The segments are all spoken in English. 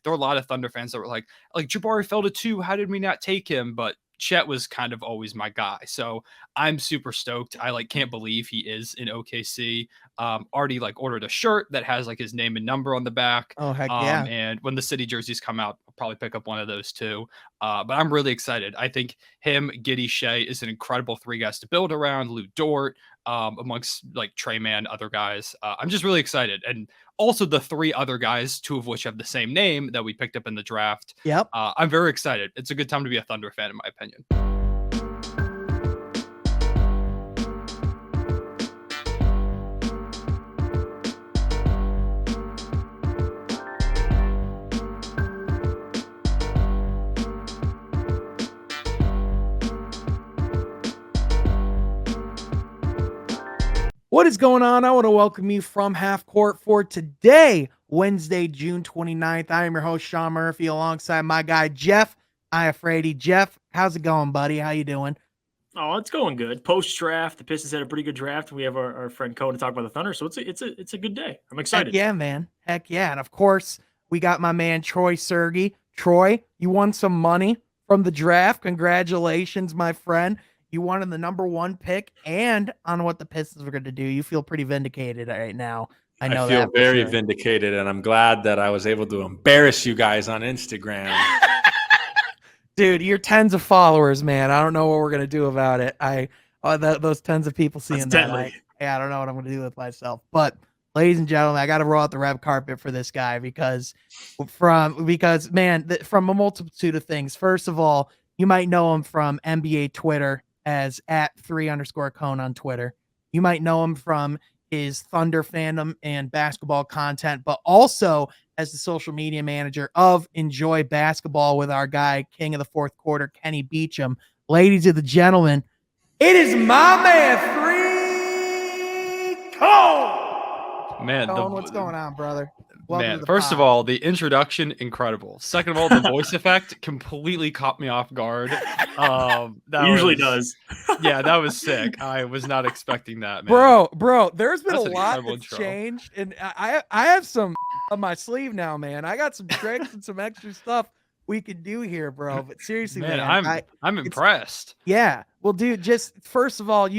there were a lot of Thunder fans that were like Jabari fell to 2. How did we not take him? But Chet was kind of always my guy. So I'm super stoked. I can't believe he is in OKC. Already ordered a shirt that has his name and number on the back. Oh, heck yeah. And when the city jerseys come out, I'll probably pick up one of those too. But I'm really excited. I think him, Giddey, Shea is an incredible 3 guys to build around. Lou Dort, amongst Trey Man, other guys. I'm just really excited. And also the 3 other guys, 2 of which have the same name that we picked up in the draft. Yep. I'm very excited. It's a good time to be a Thunder fan, in my opinion. What is going on? I want to welcome you from Half Court for today, Wednesday, June 29th. I am your host, Sean Murphy, alongside my guy, Jeff Iafrady. Jeff, how's it going, buddy? How you doing? Oh, it's going good. Post-draft, the Pistons had a pretty good draft. We have our friend Cole to talk about the Thunder, so it's a good day. I'm excited. Heck yeah, man. Heck yeah. And of course, we got my man, Troy Sergey. Troy, you won some money from the draft. Congratulations, my friend. You wanted the number 1 pick and on what the Pistons were going to do. You feel pretty vindicated right now. I feel very vindicated, and I'm glad that I was able to embarrass you guys on Instagram. Dude, you're tens of followers, man. I don't know what we're going to do about it. Those tons of people seeing that. I don't know what I'm going to do with myself. But ladies and gentlemen, I got to roll out the red carpet for this guy because from a multitude of things. First of all, you might know him from NBA Twitter as @3_Cone on Twitter. You might know him from his Thunder fandom and basketball content, but also as the social media manager of Enjoy Basketball with our guy, King of the Fourth Quarter, Kenny Beecham. Ladies and gentlemen, it is my man, 3 Cone. Man, what's going on, brother? Welcome first of all, the introduction, incredible. Second of all, the voice effect completely caught me off guard. That usually does. Yeah, that was sick. I was not expecting that, man. Bro, there's been a lot that's changed, and I have some on my sleeve now, man. I got some tricks and some extra stuff we could do here, bro. But seriously, man, I'm impressed. Yeah. Well, dude, just first of all,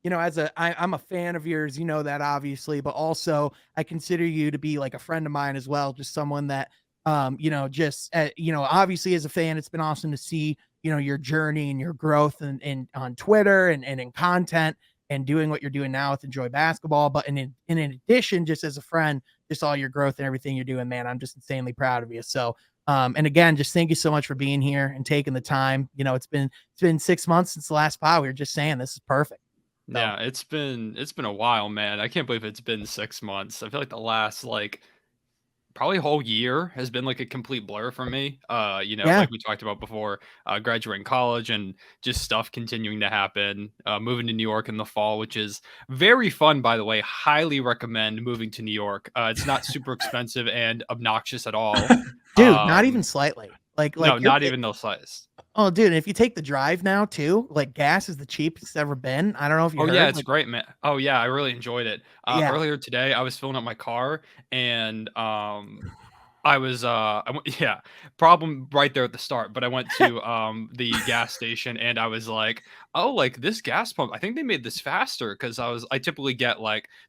I'm a fan of yours, you know that obviously, but also I consider you to be like a friend of mine as well. Just someone that, obviously as a fan, it's been awesome to see, your journey and your growth and on Twitter and in content and doing what you're doing now with Enjoy Basketball. But in addition, just as a friend, just all your growth and everything you're doing, man, I'm just insanely proud of you. So, and again, just thank you so much for being here and taking the time. It's been 6 months since the last pod. We were just saying this is perfect. No. Yeah, it's been a while, man. I can't believe it's been 6 months. I feel like the last probably whole year has been a complete blur for me. Like we talked about before, graduating college and just stuff continuing to happen. Moving to New York in the fall, which is very fun, by the way. Highly recommend moving to New York. It's not super expensive and obnoxious at all. Dude, not even slightly. No, not even the slightest. Oh, dude, and if you take the drive now too, gas is the cheapest it's ever been. I don't know if you heard. Yeah, it's great, man. Oh yeah, I really enjoyed it. Earlier today, I was filling up my car and I was problem right there at the start, but I went to the gas station and I was like, oh, this gas pump, I think they made this faster because I typically get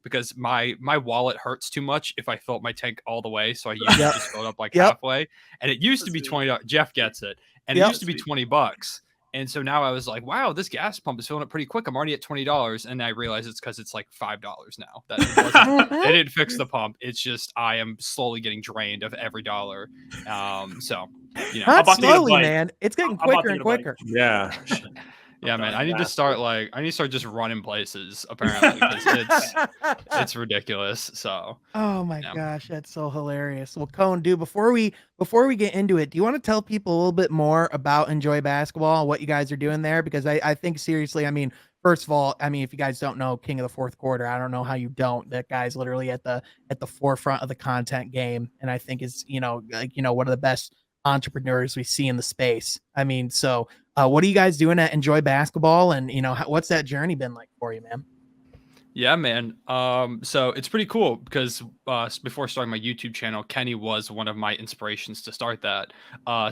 because my wallet hurts too much if I fill up my tank all the way, so I usually just fill it up halfway, and it used to be $20. Jeff gets it, and it used to be $20. And so now I was like, wow, this gas pump is filling up pretty quick. I'm already at $20. And I realized it's because it's $5 now. It didn't fix the pump. It's just I am slowly getting drained of every dollar. Not slowly, man. It's getting quicker and quicker. Yeah. Yeah, man. I need to start just running places, apparently, because it's ridiculous. So oh my gosh, that's so hilarious. Well, Cone, dude, before we get into it, do you want to tell people a little bit more about Enjoy Basketball and what you guys are doing there? Because I think seriously, first of all, if you guys don't know King of the Fourth Quarter, I don't know how you don't. That guy's literally at the forefront of the content game, and I think is one of the best entrepreneurs we see in the space. What are you guys doing at Enjoy Basketball, and what's that journey been like for you, man? Yeah, man. So it's pretty cool because before starting my YouTube channel, Kenny was one of my inspirations to start that.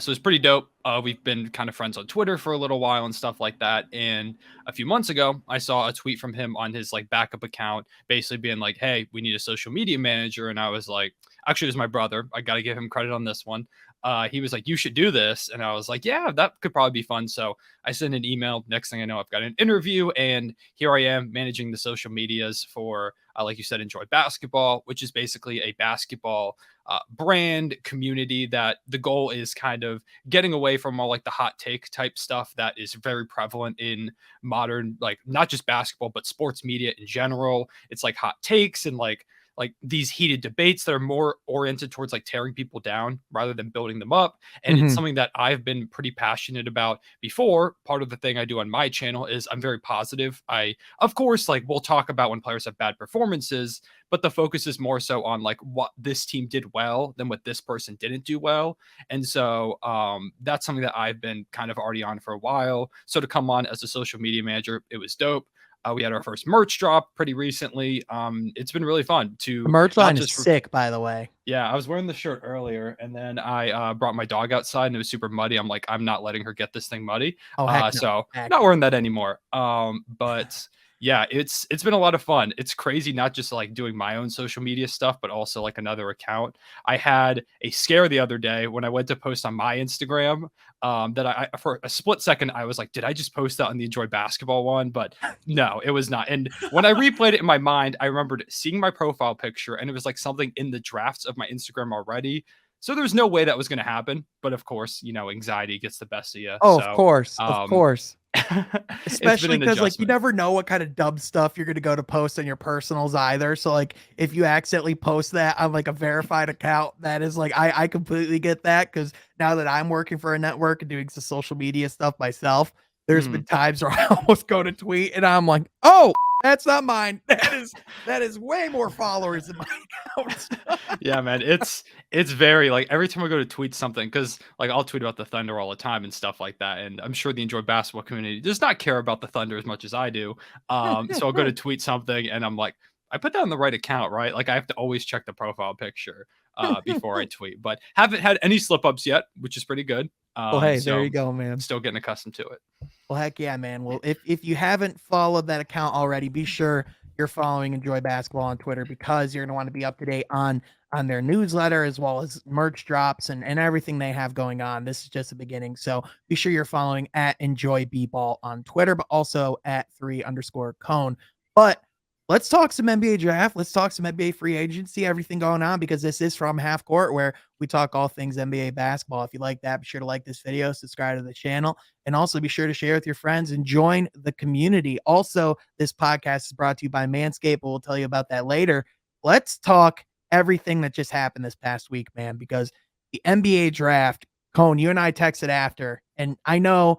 So it's pretty dope. We've been kind of friends on Twitter for a little while and stuff like that. And a few months ago, I saw a tweet from him on his like backup account, basically being like, "Hey, we need a social media manager." And I was like, actually, it was my brother. I got to give him credit on this one. He was like, "You should do this," and I was like, "Yeah, that could probably be fun." So I sent an email. Next thing I know, I've got an interview, and here I am managing the social medias for, like you said, Enjoy Basketball, which is basically a basketball brand community that the goal is kind of getting away from all like the hot take type stuff that is very prevalent in modern, like not just basketball, but sports media in general. It's like hot takes and like these heated debates that are more oriented towards like tearing people down rather than building them up. And it's Mhm. something that I've been pretty passionate about before. Part of the thing I do on my channel is I'm very positive. Of course, like we'll talk about when players have bad performances, but the focus is more so on like what this team did well than what this person didn't do well. And so that's something that I've been kind of already on for a while. So to come on as a social media manager, it was dope. We had our first merch drop pretty recently. It's been really fun The to merch not line is just sick, by the way. yeah, I was wearing the shirt earlier, and then I brought my dog outside, and it was super muddy. I'm like, I'm not letting her get this thing muddy, Oh, heck no. so Heck not no. wearing that anymore. But yeah, it's been a lot of fun. It's crazy, not just like doing my own social media stuff, but also like another account. I had a scare the other day when I went to post on my Instagram. That I for a split second I was like, did I just post that on the Enjoy Basketball one? But no, it was not. And when I replayed it in my mind, I remembered seeing my profile picture, and it was like something in the drafts of my Instagram already. So there's no way that was going to happen. But of course, anxiety gets the best of you. Oh, of So course, of um, course. it's been Especially an because like, you adjustment. never know what kind of dumb stuff you're gonna go to post on your personals either, so, like, if you accidentally post that on, like, a verified account, that is, like I completely get that because now that I'm working for a network and doing some social media stuff myself, there's been Mhm. times where I almost go to tweet and I'm like, "Oh, that's not mine. That is way more followers than my account." Yeah, man. It's very like every time I go to tweet something, because like I'll tweet about the Thunder all the time and stuff like that. And I'm sure the Enjoy Basketball community does not care about the Thunder as much as I do. So I'll go to tweet something and I'm like, I put that on the right account, right? Like I have to always check the profile picture before I tweet, but haven't had any slip ups yet, which is pretty good. Well, hey, there So you go, man. still getting accustomed to it. Well, heck yeah, man. Well, if you haven't followed that account already, be sure you're following Enjoy Basketball on Twitter because you're gonna want to be up to date on their newsletter as well as merch drops and everything they have going on. This is just the beginning. So be sure you're following at Enjoy B Ball on Twitter, but also at 3_cone. But let's talk some NBA draft. Let's talk some NBA free agency, everything going on, because this is From Half Court, where we talk all things NBA basketball. If you like that, be sure to like this video, subscribe to the channel, and also be sure to share with your friends and join the community. Also, this podcast is brought to you by Manscaped, but we'll tell you about that later. Let's talk everything that just happened this past week, man, because the NBA draft, Cone, you and I texted after, and I know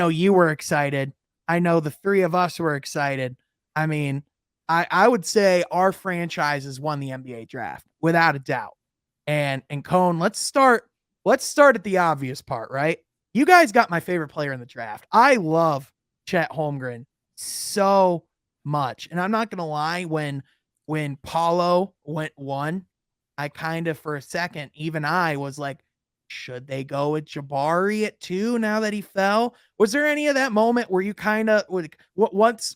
you were excited. I know the three of us were excited. I mean, I would say our franchises won the NBA draft without a doubt. And Cone, let's start at the obvious part, right? You guys got my favorite player in the draft. I love Chet Holmgren so much. And I'm not gonna lie, when Paulo went one, I kind of for a second, even I was like, should they go with Jabari at two now that he fell? Was there any of that moment where you kind of like once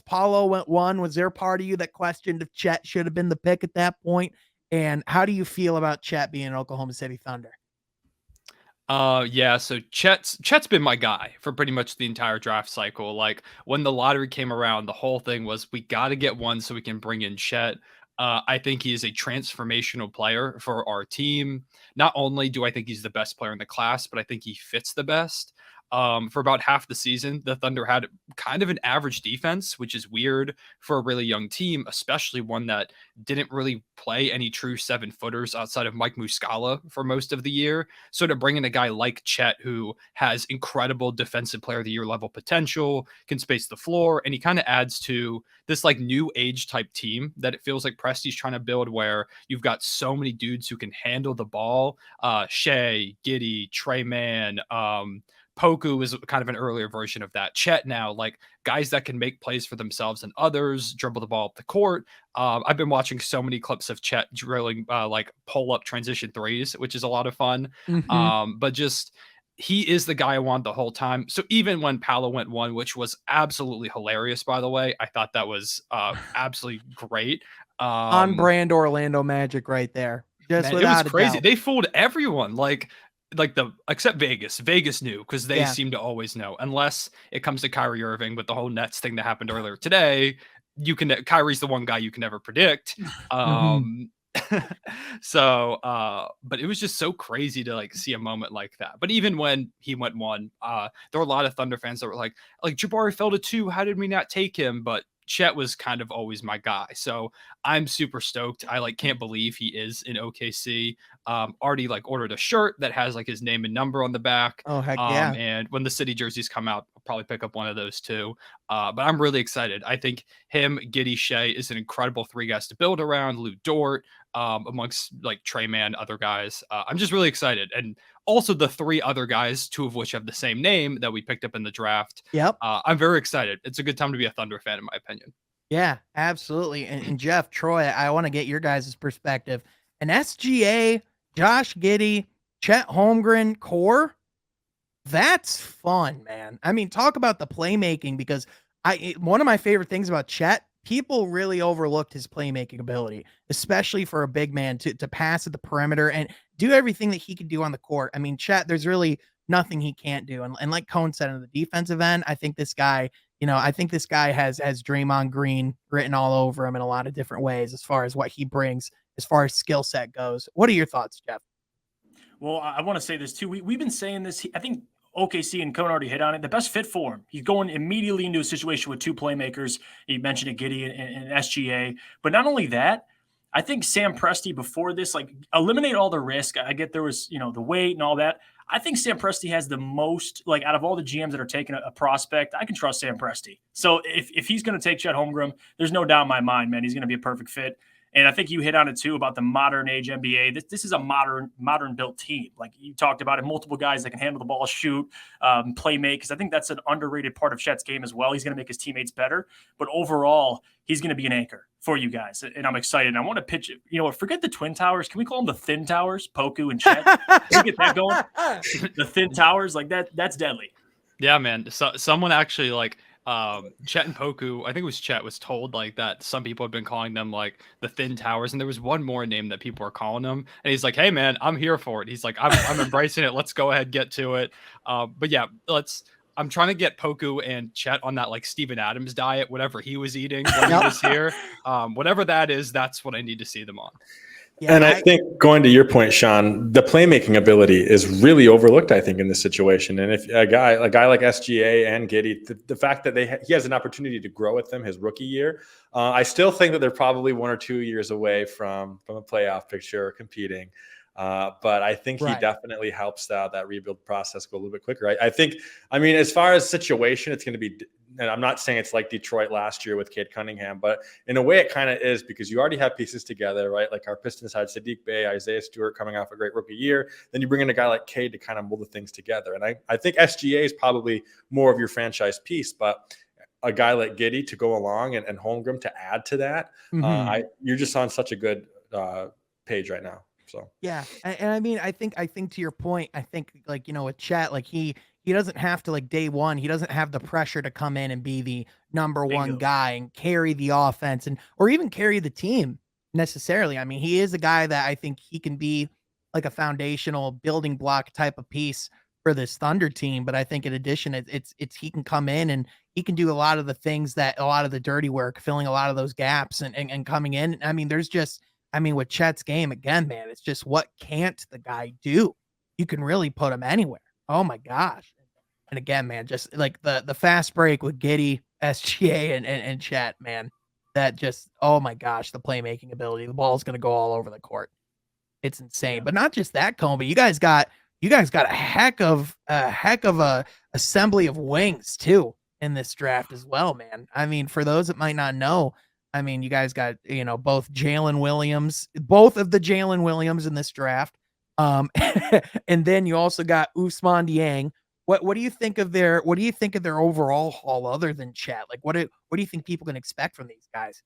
Paulo went one, was there part of you that questioned if Chet should have been the pick at that point? And how do you feel about Chet being an Oklahoma City Thunder? Yeah, so Chet's been my guy for pretty much the entire draft cycle. Like when the lottery came around, the whole thing was we got to get one so we can bring in Chet. I think he is a transformational player for our team. Not only do I think he's the best player in the class, but I think he fits the best. For about half the season, the Thunder had kind of an average defense, which is weird for a really young team, especially one that didn't really play any true 7-footers outside of Mike Muscala for most of the year. So to bring in a guy like Chet, who has incredible defensive player of the year level potential, can space the floor, and he kind of adds to this like new age type team that it feels like Presti's trying to build, where you've got so many dudes who can handle the ball. Shea, Giddy, Trey Mann, Poku was kind of an earlier version of that. Chet now, like guys that can make plays for themselves and others, dribble the ball up the court. I've been watching so many clips of Chet drilling like pull up transition threes, which is a lot of fun. Mhm. But just he is the guy I want the whole time. So even when Paolo went one, which was absolutely hilarious, by the way, I thought that was absolutely great. On Um, brand Orlando Magic right there. Just Man, it was without a crazy. doubt. They fooled everyone. Like the except Vegas. Vegas knew because they Yeah. seem to always know. Unless it comes to Kyrie Irving with the whole Nets thing that happened earlier today. Kyrie's the one guy you can never predict. Mhm. Um but it was just so crazy to like see a moment like that. But even when he went one, there were a lot of Thunder fans that were like Jabari fell to 2. How did we not take him? But Chet was kind of always my guy. So I'm super stoked. I like can't believe he is in OKC. Already like ordered a shirt that has like his name and number on the back. Oh, heck yeah. And when the city jerseys come out, I'll probably pick up one of those too. But I'm really excited. I think him, Giddy, Shea is an incredible 3 guys to build around. Lou Dort, amongst like Trey Man, other guys. I'm just really excited. And also the 3 other guys, 2 of which have the same name that we picked up in the draft. Yep. I'm very excited. It's a good time to be a Thunder fan, in my opinion. Yeah, absolutely. And Jeff, Troy, I want to get your guys' perspective. An SGA, Josh Giddey, Chet Holmgren core, that's fun, man. I mean, talk about the playmaking because one of my favorite things about Chet, people really overlooked his playmaking ability, especially for a big man to pass at the perimeter and do everything that he can do on the court. I mean, Chet, there's really nothing he can't do. And like Cone said on the defensive end, I think this guy, I think this guy has Draymond Green written all over him in a lot of different ways as far as what he brings, as far as skill set goes. What are your thoughts, Jeff? Well, I want to say this too. We've been saying this. I think OKC and Cohen already hit on it. The best fit for him. He's going immediately into a situation with 2 playmakers. You mentioned it, Giddy and SGA. But not only that, I think Sam Presti before this, like eliminate all the risk. I get there was, the weight and all that. I think Sam Presti has the most, like out of all the GMs that are taking a prospect, I can trust Sam Presti. So if he's going to take Chet Holmgren, there's no doubt in my mind, man, he's going to be a perfect fit. And I think you hit on it too about the modern age NBA. This is a modern built team. Like you talked about it, multiple guys that can handle the ball, shoot, play make. Because I think that's an underrated part of Chet's game as well. He's going to make his teammates better, but overall, he's going to be an anchor for you guys. And I'm excited. And I want to pitch it. Forget the Twin Towers. Can we call them the Thin Towers? Poku and Chet. Can we get that going? The Thin Towers, like that. That's deadly. Yeah, man. So someone actually like. Chet and Poku, I think it was Chet, was told like that some people have been calling them like the Thin Towers, and there was one more name that people were calling them, and he's like, "Hey man, I'm here for it." He's like, "I'm embracing it. Let's go ahead, get to it." But yeah, I'm trying to get Poku and Chet on that like Steven Adams diet, whatever he was eating when he was here. Whatever that is, that's what I need to see them on. Yeah, and I think going to your point, Sean, the playmaking ability is really overlooked, I think, in this situation. And if a guy like SGA and Giddy, the fact that he has an opportunity to grow with them his rookie year, I still think that they're probably 1 or 2 years away from a playoff picture or competing. But I think he definitely helps that rebuild process go a little bit quicker. I think, as far as situation, it's going to be, and I'm not saying it's like Detroit last year with Cade Cunningham, but in a way it kind of is because you already have pieces together, right? Like our Pistons had Sadiq Bey, Isaiah Stewart coming off a great rookie year. Then you bring in a guy like Cade to kind of mold the things together. And I think SGA is probably more of your franchise piece, but a guy like Giddy to go along and Holmgren to add to that, you're just on such a good page right now. So yeah, and I think to your point, I think like with Chet, like he doesn't have to like day one, he doesn't have the pressure to come in and be the number one guy and carry the offense or even carry the team necessarily. I mean, he is a guy that I think he can be like a foundational building block type of piece for this Thunder team. But I think in addition, it's he can come in and he can do a lot of the things a lot of the dirty work, filling a lot of those gaps and coming in. I mean, with Chet's game, again, man, it's just what can't the guy do? You can really put him anywhere. Oh, my gosh. And again, man, just like the fast break with Giddy, SGA, and Chet, man, that just, oh, my gosh, the playmaking ability. The ball's going to go all over the court. It's insane. Yeah. But not just that, Cone, but you guys got a heck of a assembly of wings, too, in this draft as well, man. I mean, for those that might not know, you guys got, both of the Jalen Williams in this draft. And then you also got Ousmane Dieng, What do you think of their overall haul other than Chet? Like what do you think people can expect from these guys?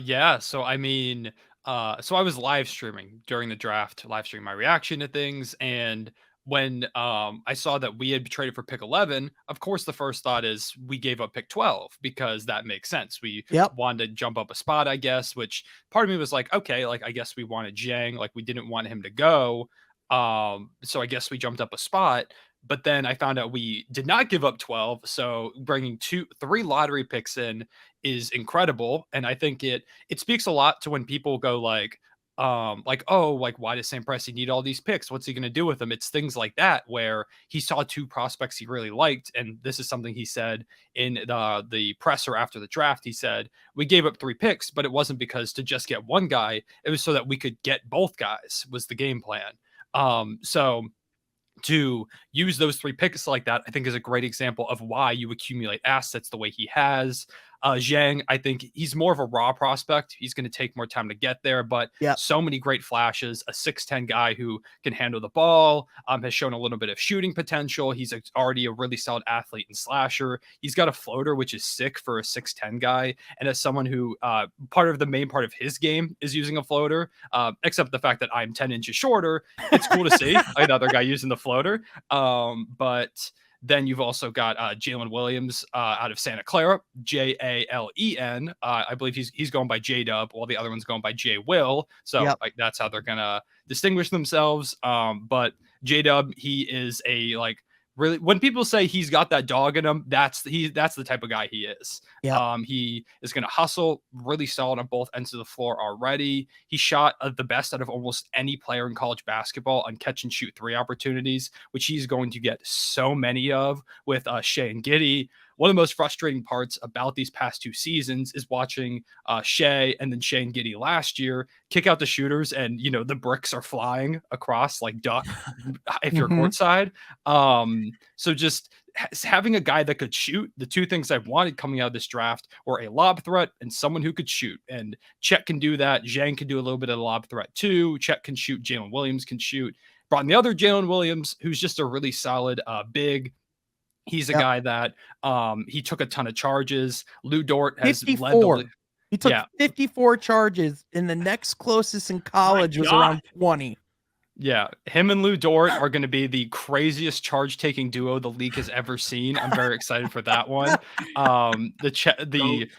Yeah. So I mean, so I was live streaming during the draft, live streaming my reaction to things, and when I saw that we had traded for pick 11, of course the first thought is we gave up pick 12 because that makes sense. We Yep. wanted to jump up a spot, I guess, which part of me was like, okay, like I guess we wanted Jang, like we didn't want him to go. So I guess we jumped up a spot. But then I found out we did not give up 12. So bringing three lottery picks in is incredible. And I think it speaks a lot to when people go like, oh, like why does Sam Presti need all these picks? What's he gonna do with them? It's things like that where he saw two prospects he really liked. And this is something he said in the presser after the draft. He said, we gave up three picks, but it wasn't because to just get one guy, it was so that we could get both guys, was the game plan. So to use those three picks like that, I think is a great example of why you accumulate assets the way he has. Zhang, I think he's more of a raw prospect. He's going to take more time to get there, but Yep. so many great flashes. A 6'10 guy who can handle the ball, has shown a little bit of shooting potential. He's already a really solid athlete and slasher. He's got a floater, which is sick for a 6'10 guy. And as someone who, part of the main part of his game is using a floater, except the fact that I'm 10 inches shorter, it's cool to see another guy using the floater. But then you've also got Jalen Williams out of Santa Clara, Jalen. I believe he's going by J Dub, while the other one's going by J Will. So Yep. like that's how they're gonna distinguish themselves. But J Dub, he is a like really when people say he's got that dog in him, that's the type of guy he is. Yep. He is going to hustle, really solid on both ends of the floor already. He shot the best out of almost any player in college basketball on catch and shoot three opportunities, which he's going to get so many of with Shea and Giddey. One of the most frustrating parts about these past two seasons is watching Shea and then Shea and Giddey last year kick out the shooters, and the bricks are flying across like duck if you're Mhm. courtside. So just having a guy that could shoot, the two things I wanted coming out of this draft were a lob threat and someone who could shoot. And Chet can do that. Zhang can do a little bit of the lob threat too. Chet can shoot. Jalen Williams can shoot. Brought in the other Jalen Williams, who's just a really solid big. He's a Yep. guy that he took a ton of charges. Lou Dort has led 54. the He took yeah. 54 charges, and the next closest in college was God. around 20. Yeah, him and Lou Dort are going to be the craziest charge-taking duo the league has ever seen. I'm very excited for that one. The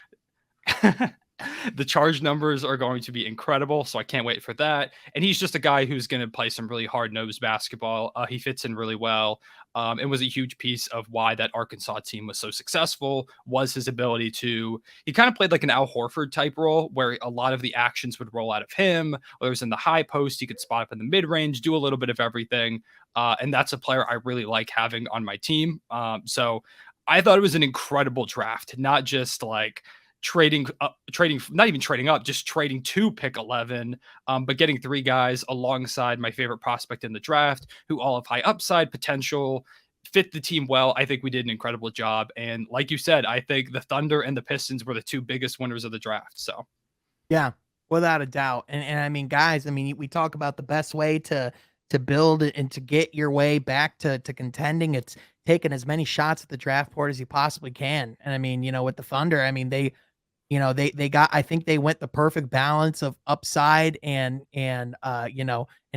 the charge numbers are going to be incredible, so I can't wait for that. And he's just a guy who's going to play some really hard-nosed basketball. He fits in really well. It was a huge piece of why that Arkansas team was so successful, was his ability to, he kind of played like an Al Horford type role where a lot of the actions would roll out of him, whether it was in the high post, he could spot up in the mid-range, do a little bit of everything. And that's a player I really like having on my team. So I thought it was an incredible draft, not just like not even trading up, just trading to pick 11, but getting three guys alongside my favorite prospect in the draft who all have high upside potential, fit the team well. I think we did an incredible job. And like you said, I think the Thunder and the Pistons were the two biggest winners of the draft. So Yeah, without a doubt. And I mean, guys, I mean, we talk about the best way to build and to get your way back to contending. It's taking as many shots at the draft board as you possibly can. And I mean, with the Thunder, I mean, they got, I think they went the perfect balance of upside and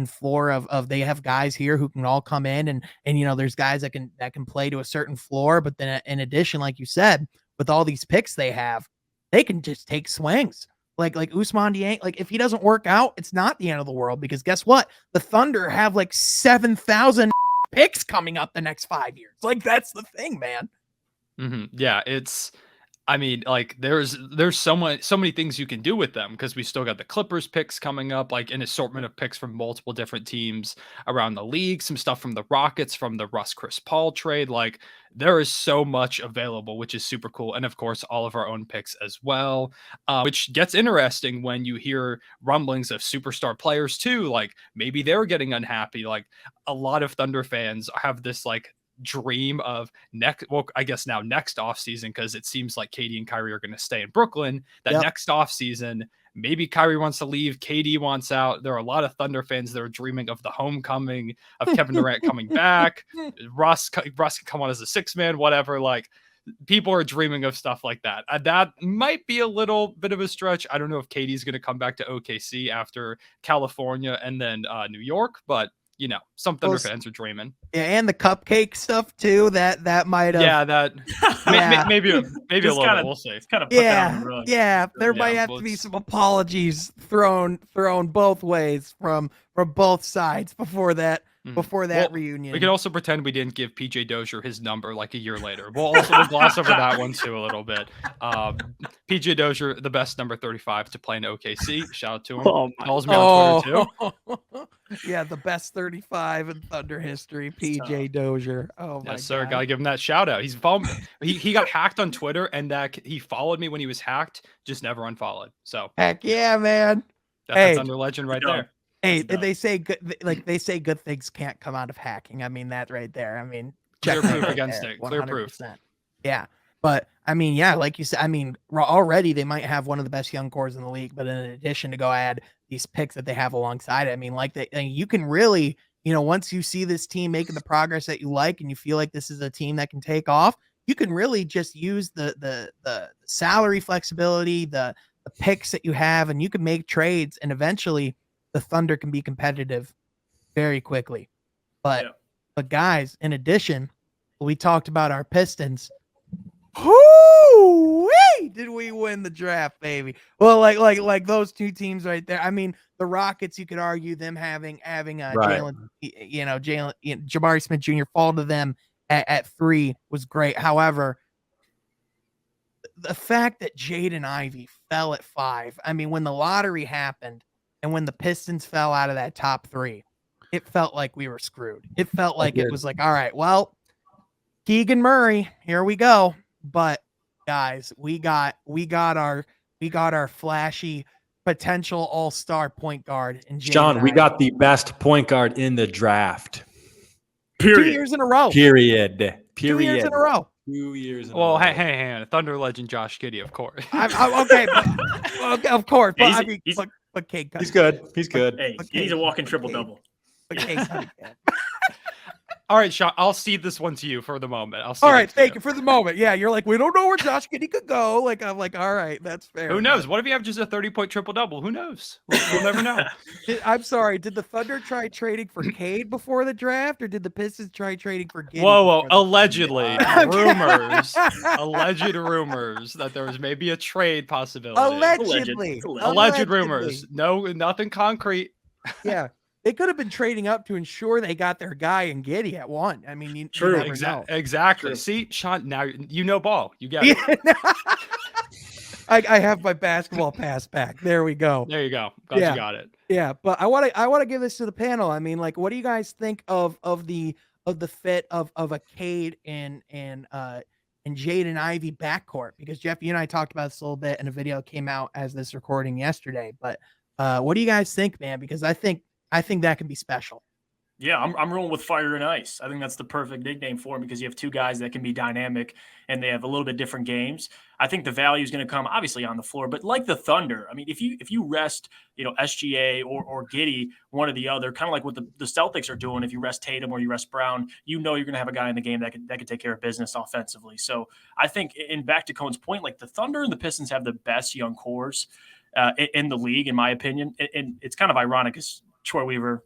floor of they have guys here who can all come in and there's guys that can play to a certain floor, but then in addition, like you said, with all these picks they have, they can just take swings. Like Ousmane Dieng, like if he doesn't work out, it's not the end of the world, because guess what? The Thunder have like 7,000 picks coming up the next 5 years. Like that's the thing, man. yeah, I mean, like there's so many things you can do with them, because we still got the Clippers picks coming up, like an assortment of picks from multiple different teams around the league, some stuff from the Rockets, from the Chris Paul trade. Like there is so much available, which is super cool. And of course, all of our own picks as well, which gets interesting when you hear rumblings of superstar players too. Like maybe they're getting unhappy. Like a lot of Thunder fans have this like dream of next offseason, because it seems like Katie and Kyrie are going to stay in Brooklyn, that Yep. next offseason maybe Kyrie wants to leave, KD wants out. There are a lot of Thunder fans that are dreaming of the homecoming of Kevin Durant coming back. Russ can come on as a 6-man, whatever. Like, people are dreaming of stuff like that. That might be a little bit of a stretch. I don't know if KD's going to come back to OKC after California and then New York, but some Thunder fans are dreaming. Yeah, and the cupcake stuff too. That might have. Yeah, that maybe a little bit. We'll see. It's kind of put that on the rug. Yeah. There might have to be some apologies thrown both ways from both sides before that reunion. We can also pretend we didn't give PJ Dozier his number like a year later. We'll gloss over that one too a little bit. PJ Dozier, the best number 35 to play in OKC. Shout out to him. Calls me on Twitter too. Yeah, the best 35 in Thunder history, PJ Dozier. Oh my yes, sir. God. Gotta give him that shout out. He's he got hacked on Twitter, and that he followed me when he was hacked, just never unfollowed. So heck yeah, man. That's Thunder legend right there. Hey, they say good things can't come out of hacking. I mean, that right there. I mean, clear proof against it. Clear proof. Yeah. But I mean, yeah, like you said, I mean, already they might have one of the best young cores in the league, but in addition to go add these picks that they have alongside it, I mean, you can really, once you see this team making the progress that you like and you feel like this is a team that can take off, you can really just use the salary flexibility, the picks that you have, and you can make trades, and eventually the Thunder can be competitive very quickly. But guys, in addition, we talked about our Pistons. Whoo-wee! Did we win the draft, baby? Well, like those two teams right there. I mean, the Rockets, you could argue them having Jalen, Jabari Smith Jr. fall to them at 3 was great. However, the fact that Jaden Ivey fell at 5, I mean, when the lottery happened and when the Pistons fell out of that top 3, it felt like we were screwed. It felt like it was like, all right, well, Keegan Murray, here we go. But guys, we got our flashy potential all-star point guard in Jaden Sean, we Ivey. got the best point guard in the draft. Period. 2 years in a row. Period. 2 years in a row. 2 years in a Well, row. hey, Thunder legend Josh Giddey, of course. Okay, of course. But I mean, but Kate, he's good. He's good. Hey, he's a walking triple-double. All right, Sean, I'll cede this one to you for the moment. All right, thank you for the moment. Yeah, you're like, we don't know where Josh Giddey could go. Like, I'm like, all right, that's fair. Who knows? What if you have just a 30-point triple-double? Who knows? We'll never know. I'm sorry. Did the Thunder try trading for Cade before the draft, or did the Pistons try trading for Giddey? Whoa. Allegedly. Rumors. Alleged rumors that there was maybe a trade possibility. Alleged rumors. No, nothing concrete. Yeah. They could have been trading up to ensure they got their guy in Giddey at 1. I mean, True. Exactly. True. See, Sean, now you know ball. You get it. I have my basketball pass back. There we go. There you go. You got it. Yeah, but I want to give this to the panel. I mean, like, what do you guys think of the fit of a Cade and Jaden Ivey backcourt? Because Jeff, you and I talked about this a little bit in a video that came out as this recording yesterday. But what do you guys think, man? Because I think that can be special. Yeah, I'm rolling with fire and ice. I think that's the perfect nickname for him because you have two guys that can be dynamic and they have a little bit different games. I think the value is going to come obviously on the floor, but like the Thunder, I mean, if you rest, SGA or Giddey, one or the other, kind of like what the Celtics are doing. If you rest Tatum or you rest Brown, you're going to have a guy in the game that can take care of business offensively. So I think, and back to Cone's point, like the Thunder and the Pistons have the best young cores in the league, in my opinion. And it's kind of ironic because Troy Weaver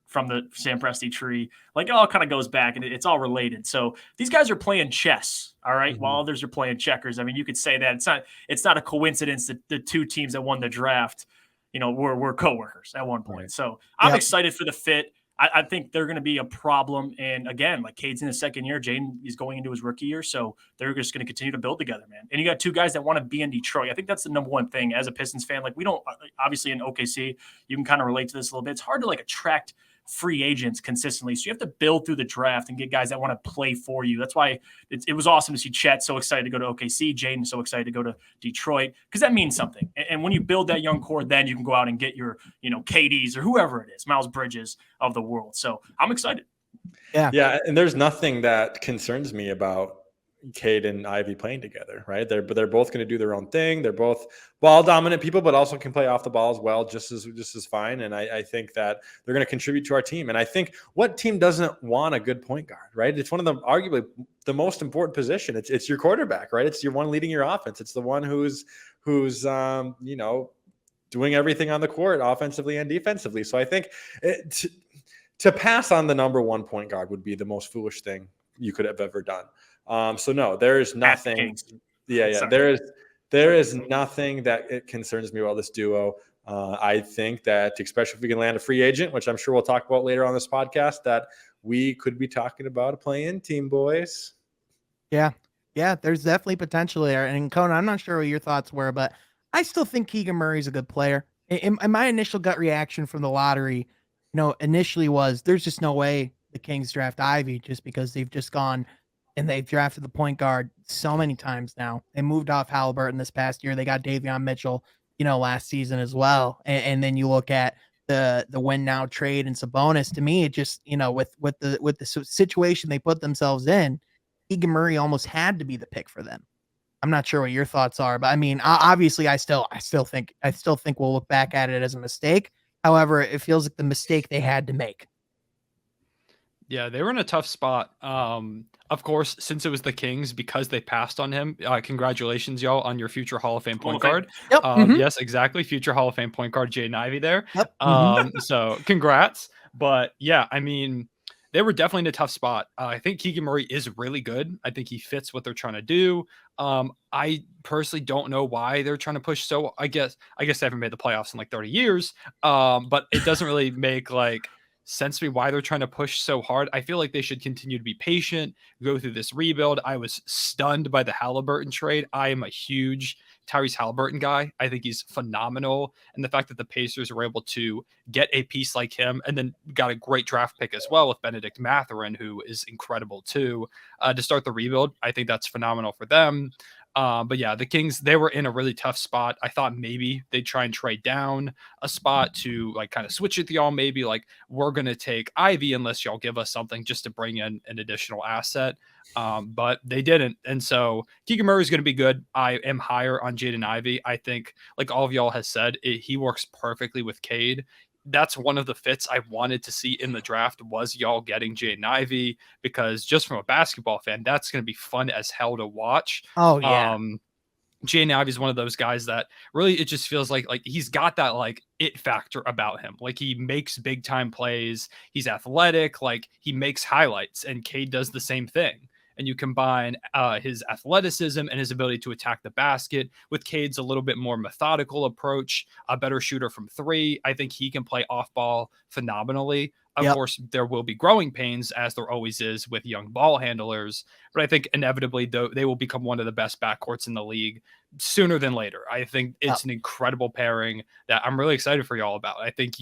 from the Sam Presti tree, like it all kind of goes back and it's all related. So these guys are playing chess, all right, while others are playing checkers. I mean, you could say that it's not a coincidence that the two teams that won the draft, were coworkers at one point. Right. So I'm excited for the fit. I think they're going to be a problem. And again, like Cade's in his second year, Jaden is going into his rookie year. So they're just going to continue to build together, man. And you got two guys that want to be in Detroit. I think that's the number one thing as a Pistons fan. Like we don't, obviously in OKC, you can kind of relate to this a little bit. It's hard to attract free agents consistently. So you have to build through the draft and get guys that want to play for you. That's why it was awesome to see Chet so excited to go to OKC, Jaden so excited to go to Detroit, because that means something. And when you build that young core, then you can go out and get your, KDs or whoever it is, Miles Bridges of the world. So I'm excited. Yeah. And there's nothing that concerns me about Cade and Ivy playing together, right? They're both going to do their own thing. They're both ball dominant people, but also can play off the ball as well, just as fine. And I think that they're going to contribute to our team. And I think what team doesn't want a good point guard, right? It's one of the arguably the most important position. It's your quarterback, right? It's your one leading your offense. It's the one who's doing everything on the court, offensively and defensively. So I think to pass on the number one point guard would be the most foolish thing you could have ever done. So no, there is nothing. Yeah. There is nothing that it concerns me about this duo. I think that, especially if we can land a free agent, which I'm sure we'll talk about later on this podcast, that we could be talking about a play-in team, boys. Yeah. There's definitely potential there. And Conan, I'm not sure what your thoughts were, but I still think Keegan Murray's a good player. And my initial gut reaction from the lottery, initially was there's just no way the Kings draft Ivy, just because they've just gone and they've drafted the point guard so many times now. They moved off Halliburton this past year. They got Davion Mitchell, last season as well. And then you look at the win now trade and Sabonis. To me, it just, with the situation they put themselves in, Keegan Murray almost had to be the pick for them. I'm not sure what your thoughts are, but I mean, obviously I still think we'll look back at it as a mistake. However, it feels like the mistake they had to make. Yeah, they were in a tough spot. Of course, since it was the Kings, because they passed on him, congratulations, y'all, on your future Hall of Fame point guard. Yep. Yes, exactly. Future Hall of Fame point guard, Jaden Ivey there. Yep. So congrats. But yeah, I mean, they were definitely in a tough spot. I think Keegan Murray is really good. I think he fits what they're trying to do. I personally don't know why they're trying to push. So I guess they haven't made the playoffs in like 30 years. But it doesn't really make sense to me why they're trying to push so hard. I feel like they should continue to be patient, go through this rebuild. I was stunned by the Halliburton trade. I am a huge Tyrese Halliburton guy. I think he's phenomenal. And the fact that the Pacers were able to get a piece like him and then got a great draft pick as well with Benedict Mathurin, who is incredible too, to start the rebuild. I think that's phenomenal for them. But yeah, the Kings, they were in a really tough spot. I thought maybe they'd try and trade down a spot to kind of switch with y'all. Maybe we're going to take Ivy unless y'all give us something just to bring in an additional asset. But they didn't. And so Keegan Murray is going to be good. I am higher on Jaden Ivey. I think, like all of y'all has said, he works perfectly with Cade. That's one of the fits I wanted to see in the draft was y'all getting Jaden Ivey, because just from a basketball fan, that's going to be fun as hell to watch. Oh yeah. Jaden Ivey is one of those guys that really, it just feels like he's got that it factor about him. He makes big time plays. He's athletic. He makes highlights, and Cade does the same thing. And you combine his athleticism and his ability to attack the basket with Cade's a little bit more methodical approach, a better shooter from three. I think he can play off ball phenomenally. Of course, there will be growing pains, as there always is with young ball handlers. But I think inevitably, they will become one of the best backcourts in the league sooner than later. I think it's an incredible pairing that I'm really excited for y'all about. I think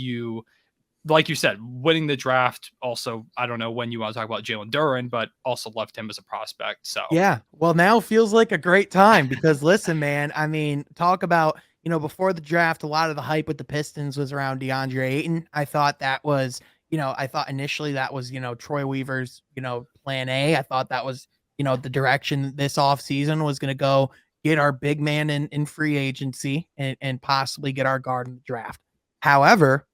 like you said, winning the draft. Also, I don't know when you want to talk about Jalen Duren, but also loved him as a prospect. So yeah, well, now feels like a great time because listen, man, I mean, talk about, before the draft, a lot of the hype with the Pistons was around DeAndre Ayton. I thought that was, initially that was, Troy Weaver's, plan A. I thought that was, the direction this offseason was going to go, get our big man in free agency and possibly get our guard in the draft. However,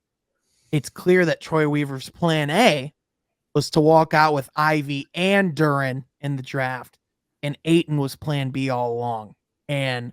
it's clear that Troy Weaver's plan A was to walk out with Ivy and Duren in the draft, and Ayton was plan B all along. And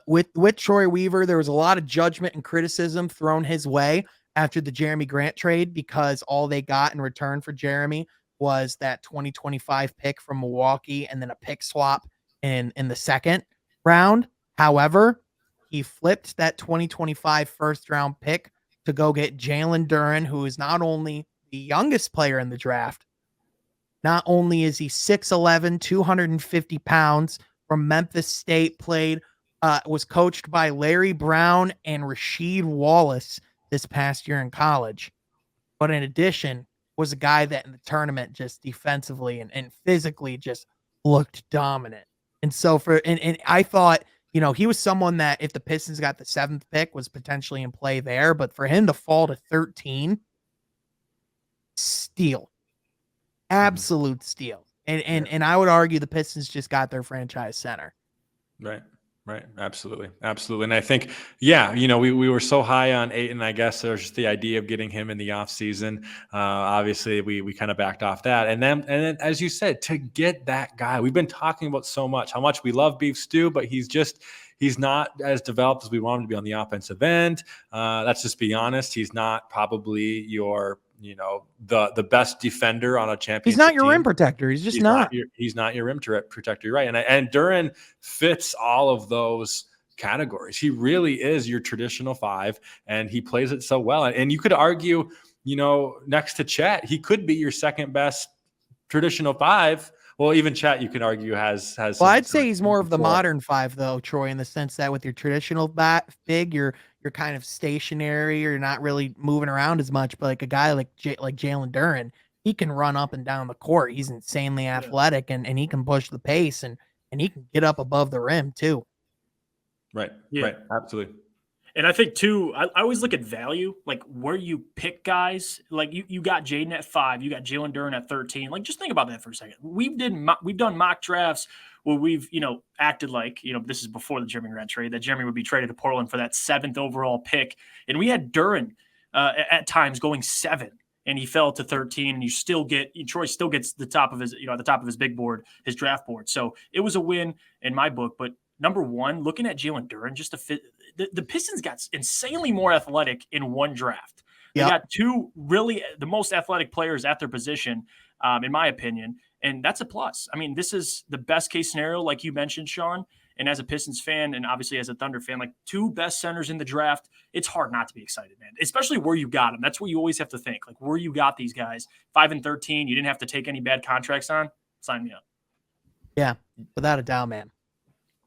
with Troy Weaver, there was a lot of judgment and criticism thrown his way after the Jeremy Grant trade, because all they got in return for Jeremy was that 2025 pick from Milwaukee and then a pick swap in the second round. However, he flipped that 2025 first round pick to go get Jalen Duren, who is not only the youngest player in the draft, not only is he 6'11", 250 pounds, from Memphis State, was coached by Larry Brown and Rasheed Wallace this past year in college, but in addition was a guy that in the tournament just defensively and physically just looked dominant. And so and I thought, he was someone that if the Pistons got the 7th pick was potentially in play there, but for him to fall to 13, steal, absolute steal. And I would argue the Pistons just got their franchise center. Right. Right. Absolutely. Absolutely. And I think, yeah, we were so high on Ayton. I guess there's just the idea of getting him in the offseason. Obviously we kind of backed off that. And then, as you said, to get that guy, we've been talking about so much, how much we love Beef Stew, but he's not as developed as we want him to be on the offensive end. Let's just be honest. He's not probably your, the best defender on a championship. He's not your team. rim protector. He's just not. He's not your rim protector, right? And Duren fits all of those categories. He really is your traditional 5, and he plays it so well. And you could argue, next to Chet, he could be your second best traditional 5. Well, even Chet, you can argue has. Well, I'd say he's more of the modern 5, though, Troy, in the sense that with your traditional big, you're kind of stationary, or you're not really moving around as much. But like a guy like Jalen Duren, he can run up and down the court. He's insanely athletic, and he can push the pace, and he can get up above the rim too. Right. Yeah. Right. Absolutely. And I think too, I always look at value, like where you pick guys. Like you got Jaden at 5, you got Jalen Duren at 13. Like just think about that for a second. We've done mock drafts where we've acted like this is before the Jeremy Grant trade, that Jeremy would be traded to Portland for that 7th overall pick, and we had Duren at times going 7, and he fell to 13, and Troy still gets the top of his at the top of his big board, his draft board. So it was a win in my book, but. Number one, looking at Jalen Duren, just to fit the Pistons got insanely more athletic in one draft. They got 2 really the most athletic players at their position, in my opinion, and that's a plus. I mean, this is the best case scenario, like you mentioned, Sean. And as a Pistons fan, and obviously as a Thunder fan, like 2 best centers in the draft, it's hard not to be excited, man. Especially where you got them. That's what you always have to think. Like where you got these guys, 5 and 13, you didn't have to take any bad contracts on. Sign me up. Yeah, without a doubt, man.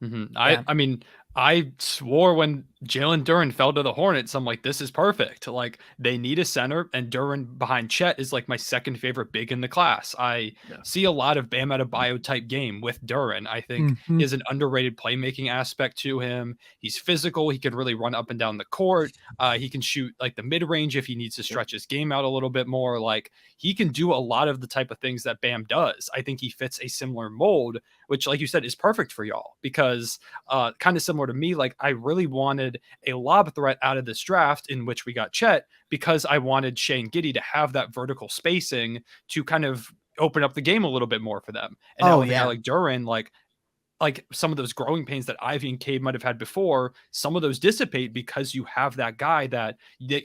Mm-hmm. I mean, I swore when Jalen Duren fell to the Hornets, I'm like, this is perfect. Like, they need a center, and Duren behind Chet is like my second favorite big in the class. I see a lot of Bam Adebayo type game with Duren. I think he has an underrated playmaking aspect to him. He's physical. He can really run up and down the court. He can shoot like the mid range if he needs to stretch his game out a little bit more. Like, he can do a lot of the type of things that Bam does. I think he fits a similar mold, which, like you said, is perfect for y'all because kind of similar to me, like I really wanted a lob threat out of this draft in which we got Chet because I wanted Shea and Giddey to have that vertical spacing to kind of open up the game a little bit more for them. And now with a guy like Duren, like some of those growing pains that Ivy and Cade might have had before, some of those dissipate because you have that guy that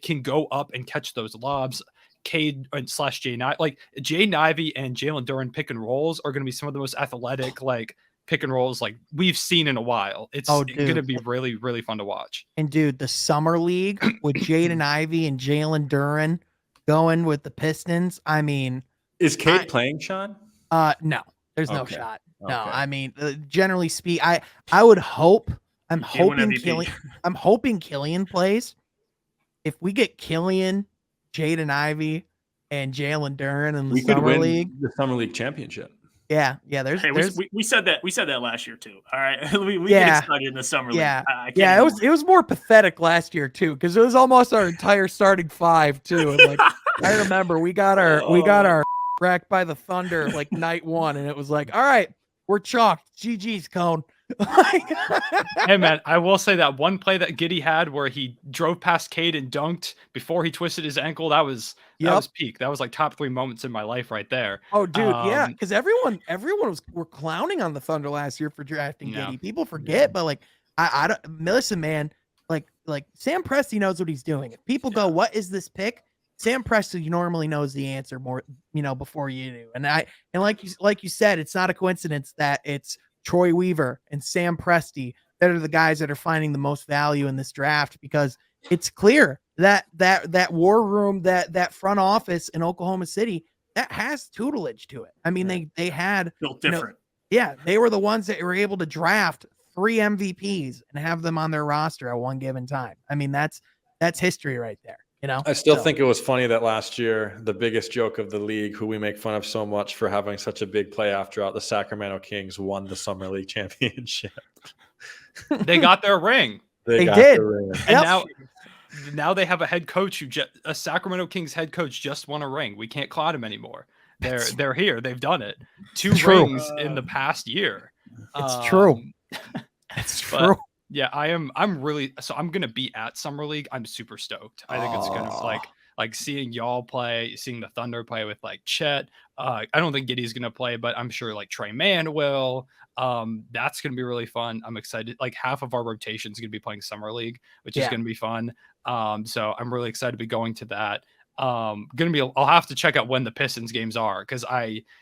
can go up and catch those lobs. Cade / Jaden, like Jaden Ivey and Jalen Duren pick and rolls are going to be some of the most athletic, like pick and rolls like we've seen in a while. It's going to be really, really fun to watch. And dude, the summer league with Jaden Ivey and Jalen Duren going with the Pistons. I mean, is Cade playing, Sean? No, there's no shot. No, I mean, generally speak, I would hope. I'm hoping Killian plays. If we get Killian, Jaden Ivey, and Jalen Duren in the summer league, the summer league championship. Yeah. We said that last year too. All right, we get excited in the summer league. It was more pathetic last year too because it was almost our entire starting 5 too. And like I remember we got our wrecked by the Thunder like night 1, and it was like, all right, we're chalked. GG's, Cone. Hey man, I will say that one play that Giddey had where he drove past Cade and dunked before he twisted his ankle, that was peak. That was like top 3 moments in my life right there. Oh dude, because everyone were clowning on the Thunder last year for drafting Giddey. People forget, but like I don't listen, man. Like Sam Presti knows what he's doing. If people go, what is this pick? Sam Presti normally knows the answer more, before you do. And like you said, it's not a coincidence that it's Troy Weaver and Sam Presti that are the guys that are finding the most value in this draft because it's clear that war room, that front office in Oklahoma City, that has tutelage to it. I mean, they had built different. They were the ones that were able to draft 3 MVPs and have them on their roster at one given time. I mean, that's history right there. I still think it was funny that last year, the biggest joke of the league, who we make fun of so much for having such a big playoff drought, the Sacramento Kings won the Summer League championship. They got their ring. They did. And now they have a head coach a Sacramento Kings head coach just won a ring. We can't cloud him anymore. They're here. They've done it. 2 True. rings in the past year. It's true. It's true. But yeah, I'm really so I'm gonna be at Summer League. I'm super stoked. I think it's gonna like seeing y'all play, seeing the Thunder play with like Chet. I don't think Giddy's gonna play, but I'm sure like Trey Mann will. That's gonna be really fun. I'm excited. Like half of our rotation is gonna be playing Summer League, which is gonna be fun. So I'm really excited to be going to that. I'll have to check out when the Pistons games are because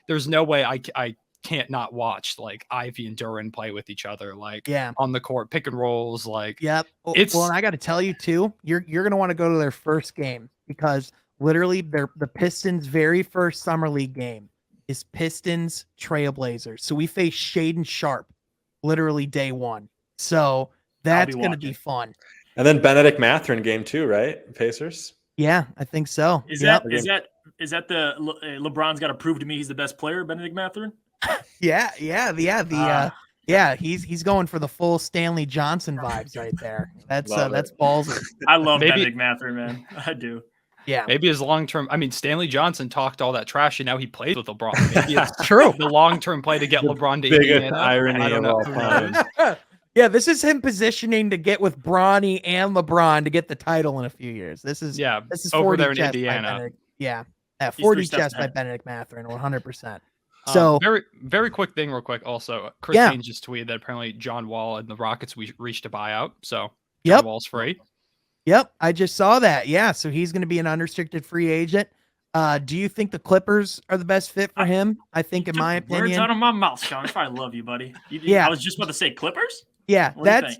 there's no way I can't not watch like Ivy and Duran play with each other, like on the court, pick and rolls. Like, yep. Well, and I got to tell you too, you're going to want to go to their first game because literally the Pistons' very first Summer League game is Pistons Trailblazers. So we face Shaden Sharp literally day 1. So that's going to be fun. And then Benedict Mathurin game 2, right? Pacers. Yeah, I think so. Is that the LeBron's got to prove to me he's the best player, Benedict Mathurin? Yeah. He's going for the full Stanley Johnson vibes right there. That's ballsy. I love Benedict Mathurin, man. I do. Yeah. Maybe his long-term, I mean, Stanley Johnson talked all that trash and now he plays with LeBron. Maybe it's true. The long-term play to get LeBron to Indiana. Irony of all time. Yeah, this is him positioning to get with Bronny and LeBron to get the title in a few years. This is over there in Indiana. 40 chess by Benedict Mathurin, 100%. So very, very quick thing, real quick. Also, Chris Haynes just tweeted that apparently John Wall and the Rockets reached a buyout. So John Wall's free. Yep, I just saw that. Yeah, so he's going to be an unrestricted free agent. Do you think the Clippers are the best fit for him? I think, in my opinion, words out of my mouth, Sean. I love you, buddy. I was just about to say Clippers. Yeah,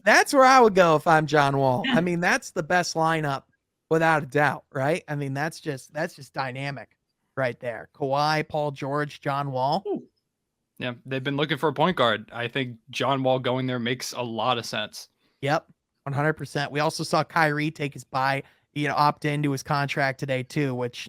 that's where I would go if I'm John Wall. I mean, that's the best lineup without a doubt, right? I mean, that's just dynamic right there. Kawhi, Paul George, John Wall. Ooh. Yeah, they've been looking for a point guard. I think John Wall going there makes a lot of sense. Yep, 100%. We also saw Kyrie take his opt into his contract today too, which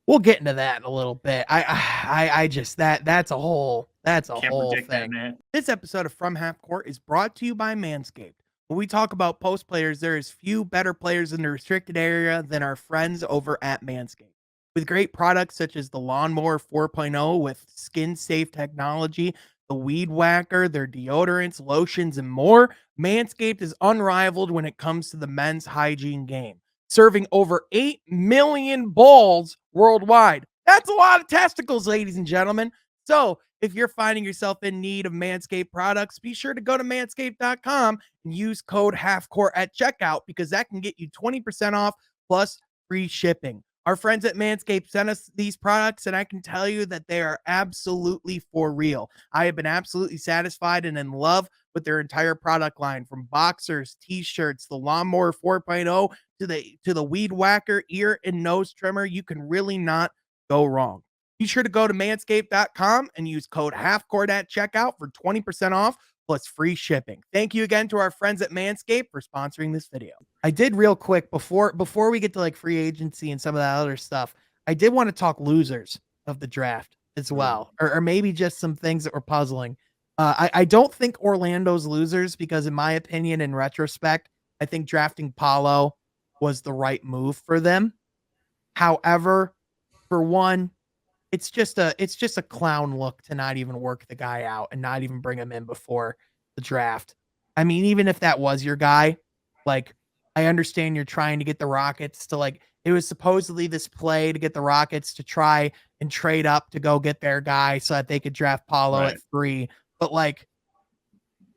we'll get into that in a little bit. I just that's a whole thing. That, This episode of From Half Court is brought to you by Manscaped. When we talk about post players, there is few better players in the restricted area than our friends over at Manscaped. With great products such as the Lawnmower 4.0 with skin-safe technology, the Weed Whacker, their deodorants, lotions, and more, Manscaped is unrivaled when it comes to the men's hygiene game, serving over 8 million balls worldwide. That's a lot of testicles, ladies and gentlemen. So if you're finding yourself in need of Manscaped products, be sure to go to manscaped.com and use code HALFCOURT at checkout because that can get you 20% off plus free shipping. Our friends at Manscaped sent us these products, and I can tell you that they are absolutely for real. I have been absolutely satisfied and in love with their entire product line, from boxers, t-shirts, the Lawnmower 4.0 to the Weed Whacker ear and nose trimmer. You can really not go wrong. Be sure to go to manscaped.com and use code HALFCOURT at checkout for 20% off plus free shipping. Thank you again to our friends at Manscaped for sponsoring this video. I did real quick before we get to like free agency and some of that other stuff, I did want to talk losers of the draft as well, or maybe just some things that were puzzling. I don't think Orlando's losers because, in my opinion, in retrospect, I think drafting Paolo was the right move for them. However, for one, it's just a clown look to not even work the guy out and not even bring him in before the draft. I mean, even if that was your guy, like, I understand you're trying to get the Rockets to, like, it was supposedly this play to get the Rockets to try and trade up to go get their guy so that they could draft Paolo at 3. But like,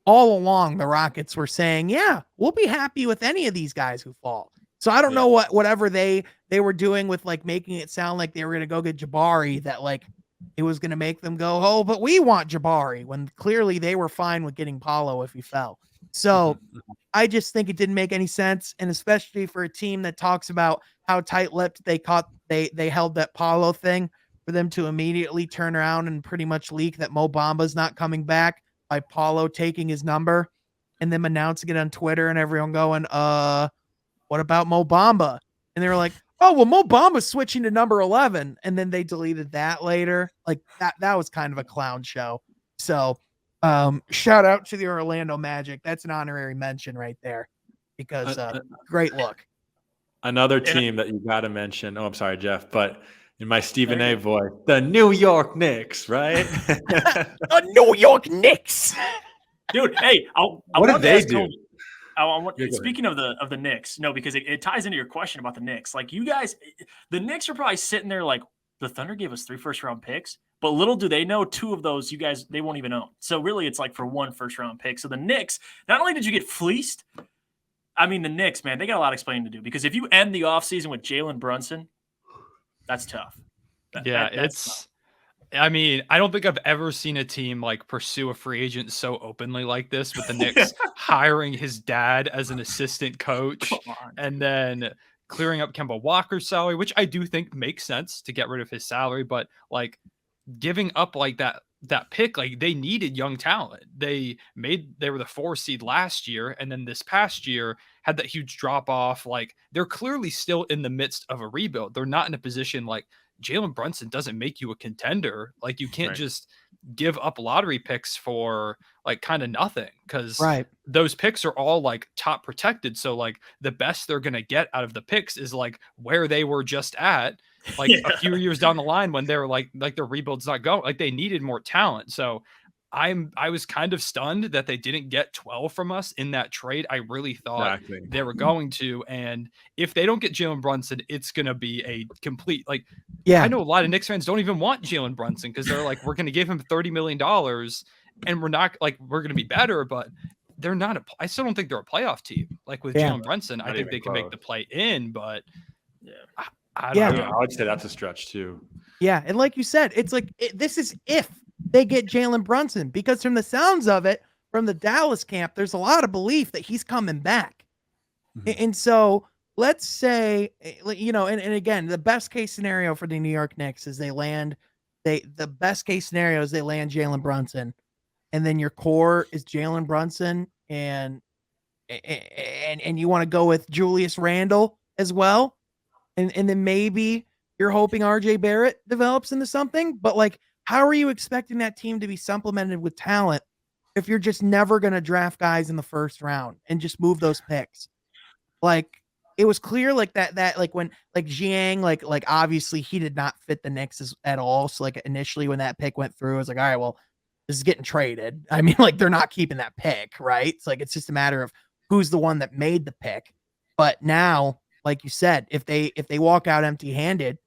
all along the Rockets were saying, yeah, we'll be happy with any of these guys who fall. So I don't know whatever they were doing with like making it sound like they were going to go get Jabari, that like it was going to make them go, oh, but we want Jabari, when clearly they were fine with getting Paolo if he fell. So I just think it didn't make any sense. And especially for a team that talks about how tight-lipped they held that Paolo thing, for them to immediately turn around and pretty much leak that Mo Bamba's not coming back by Paolo taking his number and them announcing it on Twitter and everyone going, what about Mo Bamba? And they were like, oh, well, Mo Bamba's switching to number 11. And then they deleted that later. Like that was kind of a clown show. So shout out to the Orlando Magic. That's an honorary mention right there because great look. Another team that you got to mention. Oh, I'm sorry, Jeff, but In my Stephen A. voice, the New York Knicks, right? The New York Knicks. Dude, hey, what did they do? Speaking of the Knicks, no, because it ties into your question about the Knicks. Like you guys, the Knicks are probably sitting there like the Thunder gave us 3 first-round picks, but little do they know 2 of those you guys they won't even own. So really, it's like for 1 first-round pick. So the Knicks, not only did you get fleeced, I mean the Knicks, man, they got a lot of explaining to do because if you end the offseason with Jalen Brunson, that's tough. That's tough. I mean, I don't think I've ever seen a team like pursue a free agent so openly like this with the Knicks hiring his dad as an assistant coach and then clearing up Kemba Walker's salary, which I do think makes sense to get rid of his salary, but like giving up like that pick, like they needed young talent. They were the 4 seed last year, and then this past year had that huge drop off. Like they're clearly still in the midst of a rebuild. They're not in a position like Jalen Brunson doesn't make you a contender. Like you can't just give up lottery picks for like kind of nothing because those picks are all like top protected. So like the best they're gonna get out of the picks is like where they were just at like a few years down the line when they were like their rebuild's not going. Like they needed more talent. So I was kind of stunned that they didn't get 12 from us in that trade. I really thought they were going to. And if they don't get Jalen Brunson, it's going to be a complete, like, I know a lot of Knicks fans don't even want Jalen Brunson because they're like, we're going to give him $30 million and we're not like, we're going to be better, but they're not I still don't think they're a playoff team. Like with Jalen Brunson, I think they can make the play in, but I don't know. I would say that's a stretch too. Yeah. And like you said, it's like, this is if they get Jalen Brunson, because from the sounds of it, from the Dallas camp, there's a lot of belief that he's coming back. Mm-hmm. And so let's say, you know, and again, the best case scenario for the New York Knicks is the best case scenario is they land Jalen Brunson, and then your core is Jalen Brunson and you want to go with Julius Randle as well. And then maybe you're hoping RJ Barrett develops into something, but like, how are you expecting that team to be supplemented with talent if you're just never going to draft guys in the first round and just move those picks? Like it was clear like that like when like Jiang, like obviously he did not fit the Knicks at all. So like initially when that pick went through, I was like, all right, well, this is getting traded. I mean, like they're not keeping that pick, right? It's like, it's just a matter of who's the one that made the pick. But now, like you said, if they walk out empty handed,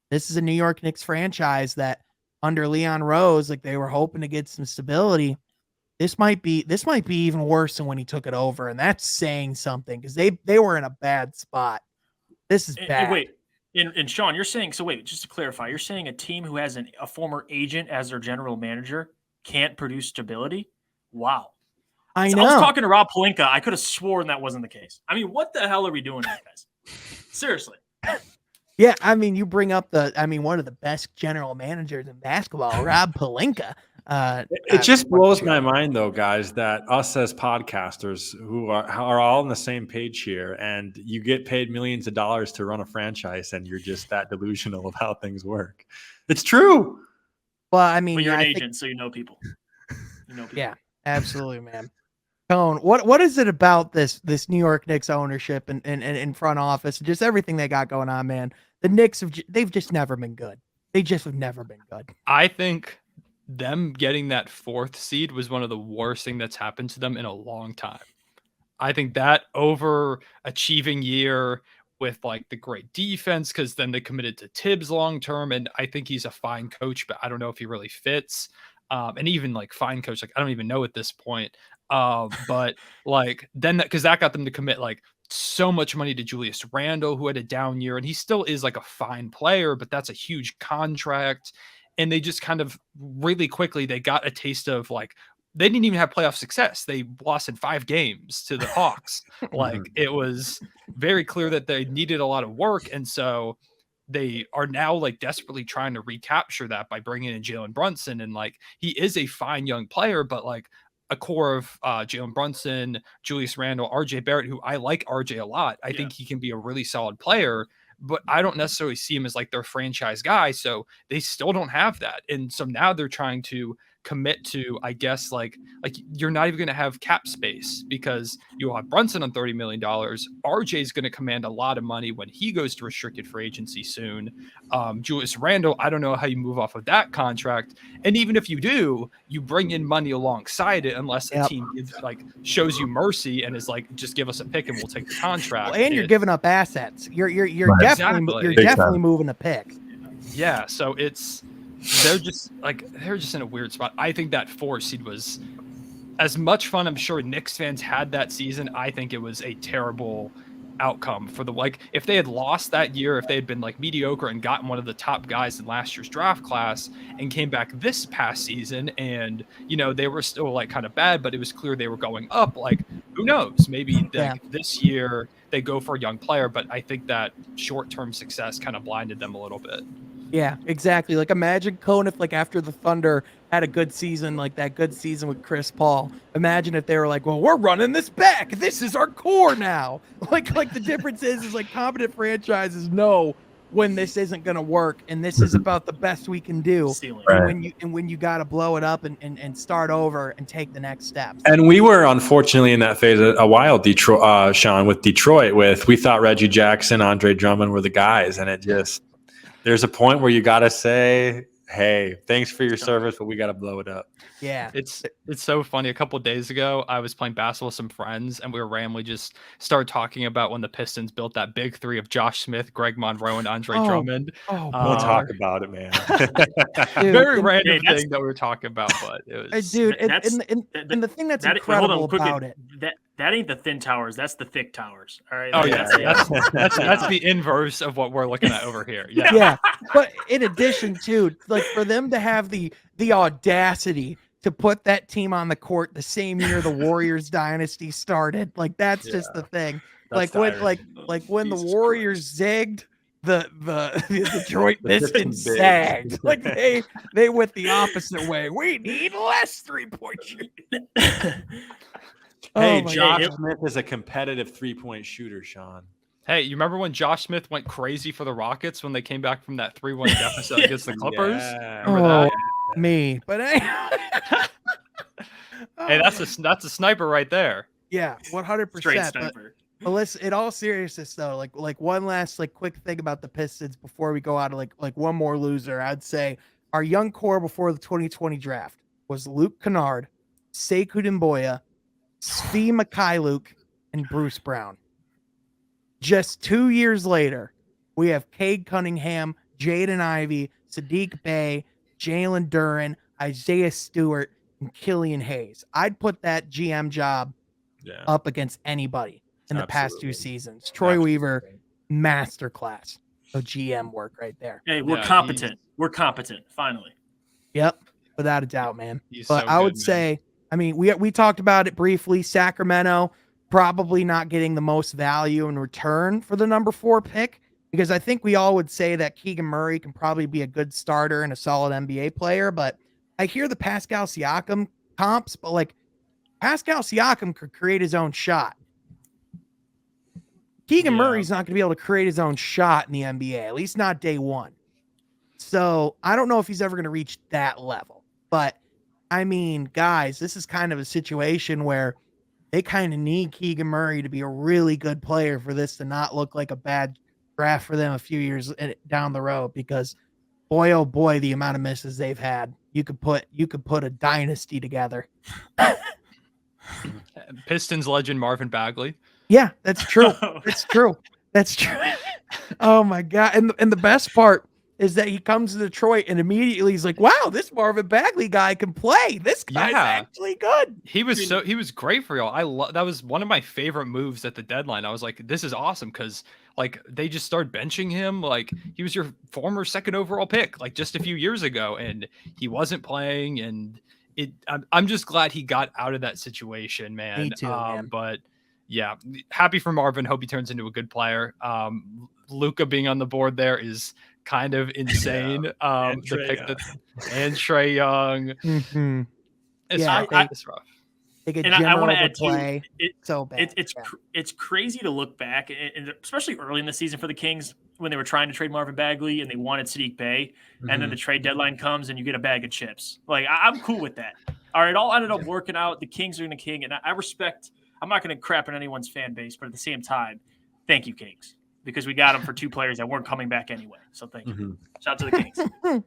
this is a New York Knicks franchise that under Leon Rose, like they were hoping to get some stability. This might be even worse than when he took it over. And that's saying something because they were in a bad spot. This is bad. Wait, and Sean, you're saying, so wait, just to clarify, you're saying a team who has a former agent as their general manager can't produce stability? Wow. I know. I was talking to Rob Pelinka. I could have sworn that wasn't the case. I mean, what the hell are we doing here, guys? Seriously. Yeah, I mean, you bring up one of the best general managers in basketball, Rob Pelinka. It just blows my mind, though, guys, that us as podcasters who are all on the same page here, and you get paid millions of dollars to run a franchise, and you're just that delusional of how things work. It's true. Well, I mean, but you're an agent, so you know people. Yeah, absolutely, man. Tone, what is it about this New York Knicks ownership and front office, just everything they got going on, man? The Knicks they've just never been good. They just have never been good. I think them getting that 4th seed was one of the worst things that's happened to them in a long time. I think that overachieving year with like the great defense, because then they committed to Tibbs long term, and I think he's a fine coach, but I don't know if he really fits. And even like fine coach, like I don't even know at this point. But like then because that got them to commit like so much money to Julius Randle, who had a down year, and he still is like a fine player, but that's a huge contract. And they just kind of really quickly they got a taste of like they didn't even have playoff success. They lost in 5 games to the Hawks. Like it was very clear that they needed a lot of work, and so they are now like desperately trying to recapture that by bringing in Jalen Brunson. And like he is a fine young player, but like a core of Jalen Brunson, Julius Randle, RJ Barrett, who I like RJ a lot. I think he can be a really solid player, but I don't necessarily see him as like their franchise guy. So they still don't have that. And so now they're trying to commit to, I guess, like you're not even going to have cap space because you'll have Brunson on $30 million. RJ is going to command a lot of money when he goes to restricted free agency soon. Julius Randle, I don't know how you move off of that contract. And even if you do, you bring in money alongside it unless a team shows you mercy and is like, just give us a pick and we'll take the contract. Well, and you're giving up assets. You're definitely moving a pick. Yeah, so they're just in a weird spot. I think that 4 seed was as much fun. I'm sure Knicks fans had that season. I think it was a terrible outcome for if they had lost that year, if they had been mediocre and gotten one of the top guys in last year's draft class and came back this past season and they were still kind of bad, but it was clear they were going up, who knows, maybe this year they go for a young player. But I think that short-term success kind of blinded them a little bit. Yeah, exactly. Imagine Cone if after the Thunder had a good season, that good season with Chris Paul. Imagine if they were well, we're running this back. This is our core now. The difference is competent franchises know when this isn't going to work, and this is about the best we can do. Right. And when you got to blow it up and start over and take the next steps. And we were unfortunately in that phase a while, Detroit, Sean, with Detroit. We thought Reggie Jackson, Andre Drummond were the guys, and it just. There's a point where you got to say, hey, thanks for your service, but we got to blow it up. Yeah. It's so funny. A couple of days ago, I was playing basketball with some friends, and we were randomly just started talking about when the Pistons built that big 3 of Josh Smith, Greg Monroe, and Andre Drummond. We'll talk about it, man. Dude, very random thing that we were talking about, but it was. Dude, and the thing that's incredible about it. That ain't the thin towers. That's the thick towers. All right. Oh that's the inverse of what we're looking at over here. Yeah. Yeah. But in addition to for them to have the audacity to put that team on the court the same year the Warriors dynasty started, that's just the thing. When the Warriors zigged, the Detroit Pistons sagged. They went the opposite way. We need less 3-point shooting. Hey, Josh Smith is a competitive 3-point shooter, Sean. Hey, you remember when Josh Smith went crazy for the Rockets when they came back from that 3-1 deficit against the Clippers? Yeah. Remember that? Me. But hey, hey, that's a sniper right there. Yeah, 100%. Straight sniper. But listen, in all seriousness though, one last quick thing about the Pistons before we go out to one more loser, I'd say our young core before the 2020 draft was Luke Kennard, Sekou Doumbouya, Svi Mikhailuk, and Bruce Brown. Just 2 years later, we have Cade Cunningham, Jaden Ivey, Sadiq Bey, Jalen Duren, Isaiah Stewart, and Killian Hayes. I'd put that GM job up against anybody in the past 2 seasons. Troy Weaver, masterclass of GM work right there. Hey, we're competent. We're competent, finally. Yep, without a doubt, man. But So I would good, say, I mean, we talked about it briefly. Sacramento probably not getting the most value in return for the number 4 pick, because I think we all would say that Keegan Murray can probably be a good starter and a solid NBA player. But I hear the Pascal Siakam comps, but Pascal Siakam could create his own shot. Keegan Murray's not going to be able to create his own shot in the NBA, at least not day one. So I don't know if he's ever going to reach that level. But I mean, guys, this is kind of a situation where they kind of need Keegan Murray to be a really good player for this to not look like a bad draft for them a few years down the road, because boy, oh boy, the amount of misses they've had. You could put a dynasty together. Pistons legend Marvin Bagley. Yeah, that's true. That's true. That's true. Oh my God. And the best part is that he comes to Detroit and immediately he's like, wow, this Marvin Bagley guy can play. This guy's actually good. He was great for y'all. That was one of my favorite moves at the deadline. I was like, this is awesome, because they just started benching him. He was your former 2nd overall pick, just a few years ago, and he wasn't playing. And I'm just glad he got out of that situation, man. Me too, man. But yeah, happy for Marvin. Hope he turns into a good player. Luka being on the board there is kind of insane. And the pick and Trae Young. Mm-hmm. It's rough. They get And I Jimmer want to over add too, Clay. So bad. it's crazy to look back, and especially early in the season for the Kings when they were trying to trade Marvin Bagley and they wanted Sadiq Bey, and then the trade deadline comes and you get a bag of chips. Like I'm cool with that. All right, it all ended up working out. The Kings are in the king, and I respect. I'm not going to crap on anyone's fan base, but at the same time, thank you, Kings, because we got them for 2 players that weren't coming back anyway. So thank you. Shout out to the Kings.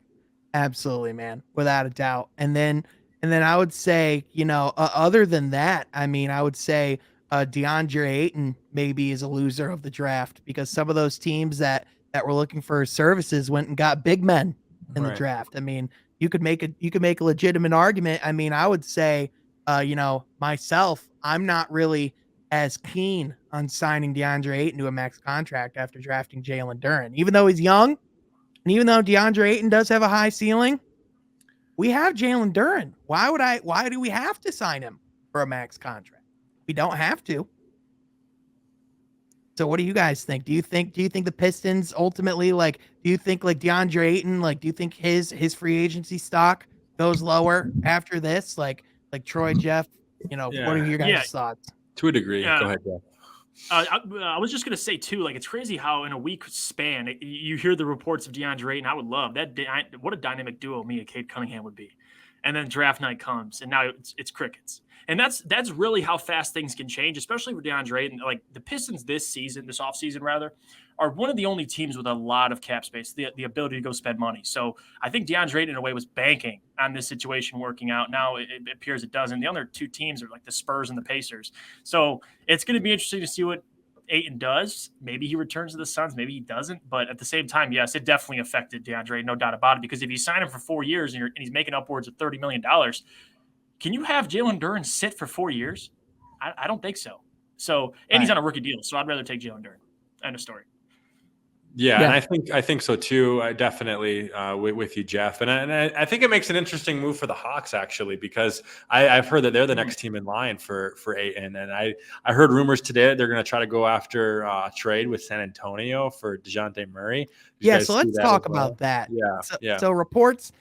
Absolutely, man, without a doubt. And then I would say, other than that, I mean, I would say DeAndre Ayton maybe is a loser of the draft because some of those teams that were looking for his services went and got big men in the draft. I mean, you could make a legitimate argument. I mean, I would say, myself, I'm not really as keen on signing DeAndre Ayton to a max contract after drafting Jalen Duren, even though he's young. And even though DeAndre Ayton does have a high ceiling, we have Jalen Duren. Why do we have to sign him for a max contract? We don't have to. So what do you guys think? Do you think the Pistons ultimately, do you think DeAndre Ayton, do you think his free agency stock goes lower after this? Like Troy, Jeff, what are your guys' thoughts? To a degree. Go ahead, Jeff. I was just going to say, too, it's crazy how in a week span you hear the reports of DeAndre Ayton. I would love that. What a dynamic duo me and Cade Cunningham would be. And then draft night comes, and now it's crickets. And that's really how fast things can change, especially with DeAndre Ayton. Like the Pistons this offseason rather, are one of the only teams with a lot of cap space, the ability to go spend money. So I think DeAndre Ayton, in a way, was banking on this situation working out. Now it appears it doesn't. The other 2 teams are like the Spurs and the Pacers. So it's going to be interesting to see what Ayton does. Maybe he returns to the Suns. Maybe he doesn't. But at the same time, yes, it definitely affected DeAndre, no doubt about it. Because if you sign him for 4 years and he's making upwards of $30 million, can you have Jalen Duren sit for 4 years? I don't think so. So, and he's on a rookie deal. So I'd rather take Jalen Duren. End of story. Yeah, and I think so too. I definitely with you, Jeff, and I think it makes an interesting move for the Hawks actually because I've heard that they're the next team in line for Ayton, and I heard rumors today that they're going to try to go after trade with San Antonio for DeJounte Murray. So let's talk about that. Yeah. So reports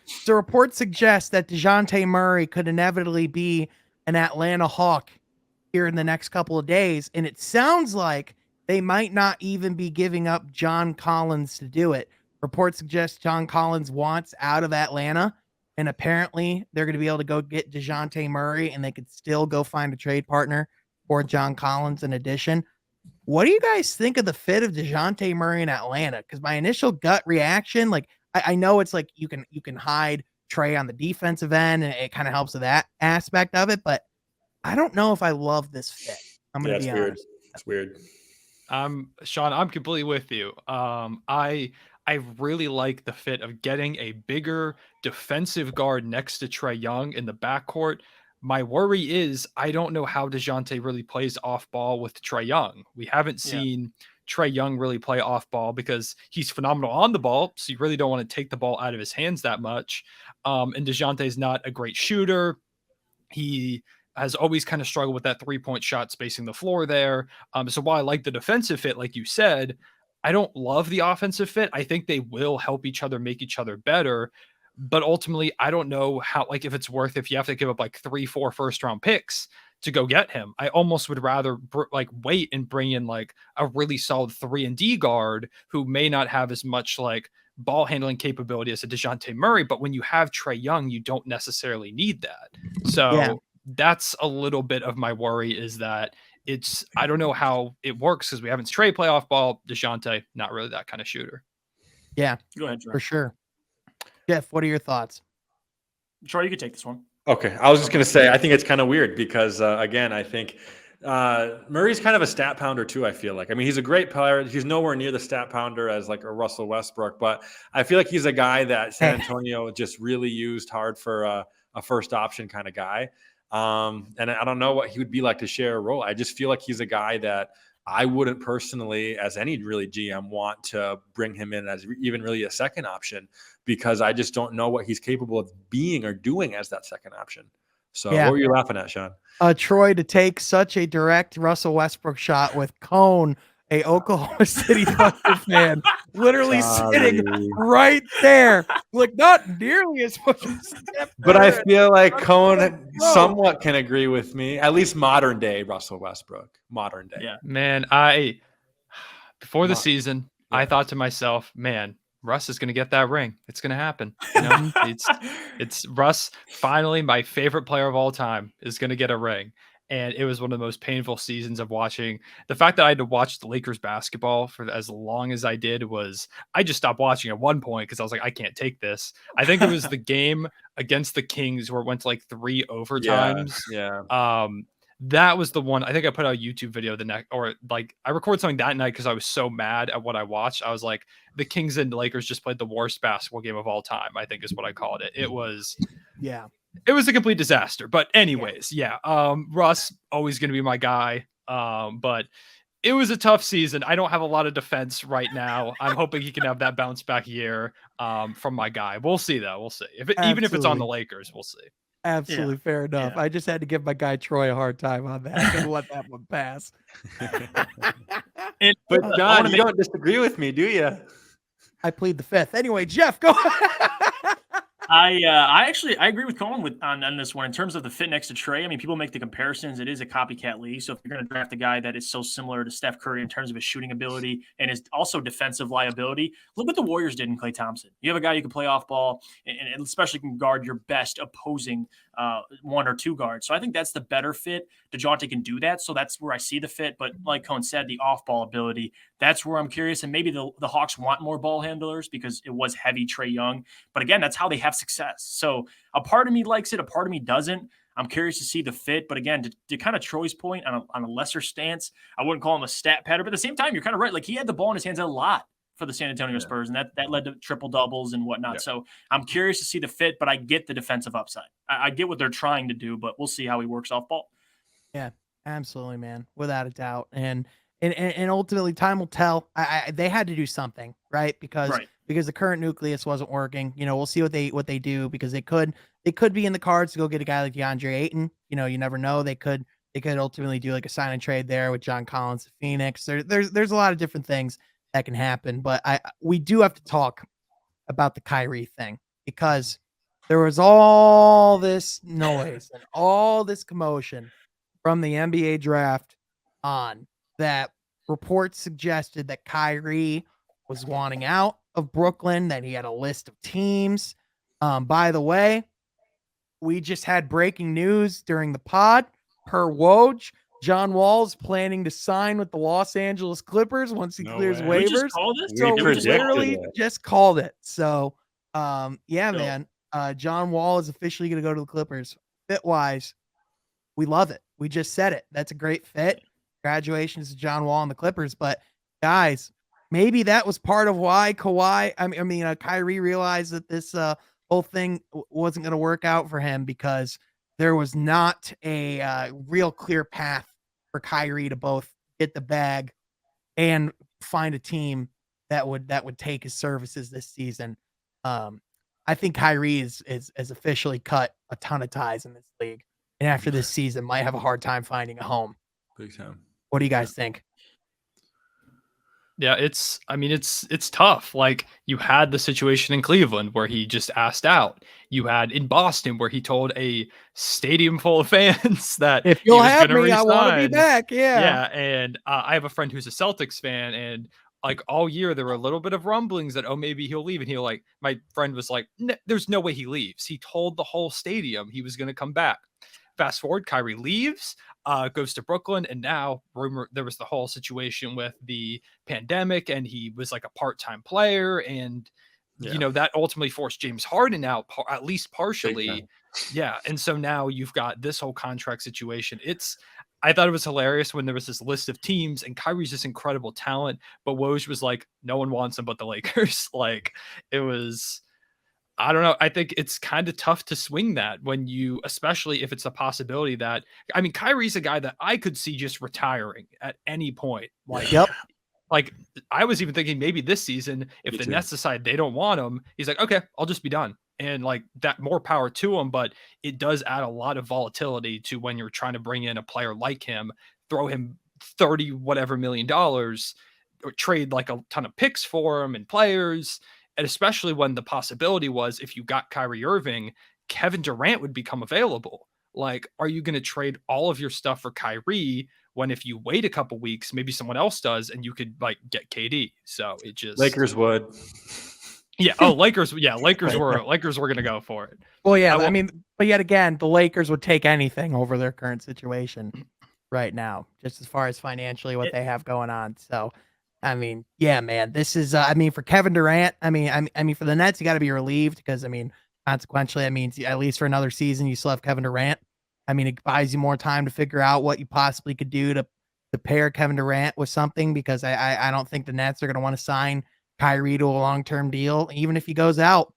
suggest that DeJounte Murray could inevitably be an Atlanta Hawk here in the next couple of days, and it sounds like they might not even be giving up John Collins to do it. Reports suggest John Collins wants out of Atlanta, and apparently they're going to be able to go get DeJounte Murray, and they could still go find a trade partner for John Collins in addition. What do you guys think of the fit of DeJounte Murray in Atlanta? Because my initial gut reaction, I know it's like you can hide Trey on the defensive end, and it kind of helps with that aspect of it, but I don't know if I love this fit. I'm going to be honest. It's weird. Sean, I'm completely with you. I really like the fit of getting a bigger defensive guard next to Trae Young in the backcourt. My worry is I don't know how DeJounte really plays off ball with Trae Young. We haven't seen Trae Young really play off ball because he's phenomenal on the ball, so you really don't want to take the ball out of his hands that much. And DeJounte's not a great shooter. He has always kind of struggled with that 3-point shot spacing the floor there. So while I like the defensive fit, like you said, I don't love the offensive fit. I think they will help each other, make each other better. But ultimately, I don't know how, if it's worth, if you have to give up 3-4 first round picks to go get him. I almost would rather wait and bring in a really solid 3-and-D guard who may not have as much ball handling capability as a DeJounte Murray. But when you have Trae Young, you don't necessarily need that. So that's a little bit of my worry is that I don't know how it works because we haven't Trae playoff ball. DeJounte, not really that kind of shooter. Yeah, go ahead, Troy. For sure. Jeff, what are your thoughts? Troy, you could take this one. Okay. I was just going to say, I think it's kind of weird because again, I think Murray's kind of a stat pounder too. I feel like, he's a great player. He's nowhere near the stat pounder as a Russell Westbrook, but I feel like he's a guy that San Antonio just really used hard for a first option kind of guy. And I don't know what he would be like to share a role. I just feel like he's a guy that I wouldn't personally, as any really GM, want to bring him in as even really a second option because I just don't know what he's capable of being or doing as that second option. So what were you laughing at, Sean? Troy, to take such a direct Russell Westbrook shot with Cone a Oklahoma City Thunder fan literally sitting Sorry. right there, like not nearly as much as Steph But I Curry. feel like Cohen No. somewhat can agree with me, at least modern day Russell Westbrook. Modern day. Yeah. Man, before the season, I thought to myself, man, Russ is going to get that ring. It's going to happen. You know, it's Russ. Finally, my favorite player of all time is going to get a ring. And it was one of the most painful seasons of watching. The fact that I had to watch the Lakers basketball for as long as I did was I just stopped watching at one point because I was like, I can't take this. I think it was the game against the Kings where it went to like 3 overtimes. Yeah. That was the one. I think I put out a YouTube video the next, or like I recorded something that night because I was so mad at what I watched. I was like, the Kings and Lakers just played the worst basketball game of all time, I think is what I called it. It was a complete disaster. But anyways, Russ always going to be my guy. But it was a tough season. I don't have a lot of defense right now. I'm hoping he can have that bounce back year from my guy. We'll see though. We'll see. Even if it's on the Lakers, we'll see. Absolutely fair enough. I just had to give my guy Troy a hard time on that. I couldn't let that one pass. But John, you don't disagree with me, do you? I plead the fifth. Anyway, Jeff, go. I agree with Colin on this one in terms of the fit next to Trey. I mean, people make the comparisons. It is a copycat league. So if you're going to draft a guy that is so similar to Steph Curry in terms of his shooting ability and his also defensive liability, look what the Warriors did in Klay Thompson. You have a guy who can play off ball and especially can guard your best opposing 1 or 2 guards. So I think that's the better fit. DeJounte can do that. So that's where I see the fit. But like Cohen said, the off ball ability, that's where I'm curious. And maybe the Hawks want more ball handlers because it was heavy Trae Young. But again, that's how they have success. So a part of me likes it. A part of me doesn't. I'm curious to see the fit. But again, to kind of Troy's point on a lesser stance, I wouldn't call him a stat pattern. But at the same time, you're kind of right. Like he had the ball in his hands a lot for the San Antonio Spurs, and that led to triple doubles and whatnot. So I'm curious to see the fit, but I get the defensive upside. I get what they're trying to do, but we'll see how he works off ball. Yeah, absolutely, man, without a doubt. And ultimately, time will tell. They had to do something, right? Because the current nucleus wasn't working. You know, we'll see what they do because it could be in the cards to go get a guy like DeAndre Ayton. You know, you never know. They could ultimately do like a sign and trade there with John Collins to Phoenix. There's a lot of different things that can happen, but we do have to talk about the Kyrie thing because there was all this noise and all this commotion from the NBA draft on that reports suggested that Kyrie was wanting out of Brooklyn, that he had a list of teams. By the way, we just had breaking news during the pod per Woj. John Wall's planning to sign with the Los Angeles Clippers once he clears waivers. We just called it? So we literally just called it. So, man, John Wall is officially going to go to the Clippers. Fit-wise, we love it. We just said it. That's a great fit. Congratulations to John Wall and the Clippers. But, guys, maybe that was part of why Kyrie realized that this whole thing wasn't going to work out for him because there was not a real clear path for Kyrie to both get the bag and find a team that would take his services this season. I think Kyrie is officially cut a ton of ties in this league, and after this season, might have a hard time finding a home. Big time. What do you guys think? Yeah, it's tough. Like you had the situation in Cleveland where he just asked out. You had in Boston where he told a stadium full of fans that if you'll have me, I want to be back. Yeah. And I have a friend who's a Celtics fan, and like all year there were a little bit of rumblings that maybe he'll leave, and my friend was like, there's no way he leaves. He told the whole stadium he was going to come back. Fast forward, Kyrie leaves, goes to Brooklyn, and now there was the whole situation with the pandemic, and he was like a part-time player, and that ultimately forced James Harden out, at least partially. Yeah, and so now you've got this whole contract situation. I thought it was hilarious when there was this list of teams, and Kyrie's this incredible talent, but Woj was like, no one wants him but the Lakers. Like it was. I don't know. I think it's kind of tough to swing that especially if it's a possibility that, Kyrie's a guy that I could see just retiring at any point. Like, like I was even thinking maybe this season, if the Nets decide they don't want him, he's like, okay, I'll just be done. And like that, more power to him. But it does add a lot of volatility to when you're trying to bring in a player like him, throw him 30 whatever million dollars or trade like a ton of picks for him and players. And especially when the possibility was if you got Kyrie Irving, Kevin Durant would become available. Like, are you going to trade all of your stuff for Kyrie when if you wait a couple weeks, maybe someone else does and you could like get KD? So it just Lakers would. Yeah. Oh, Lakers. Yeah, Lakers were going to go for it. Well, yeah, I mean, but yet again, the Lakers would take anything over their current situation right now, just as far as financially what they have going on. So, I mean, yeah, man, this is, I mean, for Kevin Durant, I mean, for the Nets, you got to be relieved because, I mean, consequentially, that means at least for another season, you still have Kevin Durant. I mean, it buys you more time to figure out what you possibly could do to pair Kevin Durant with something because I don't think the Nets are going to want to sign Kyrie to a long-term deal, even if he goes out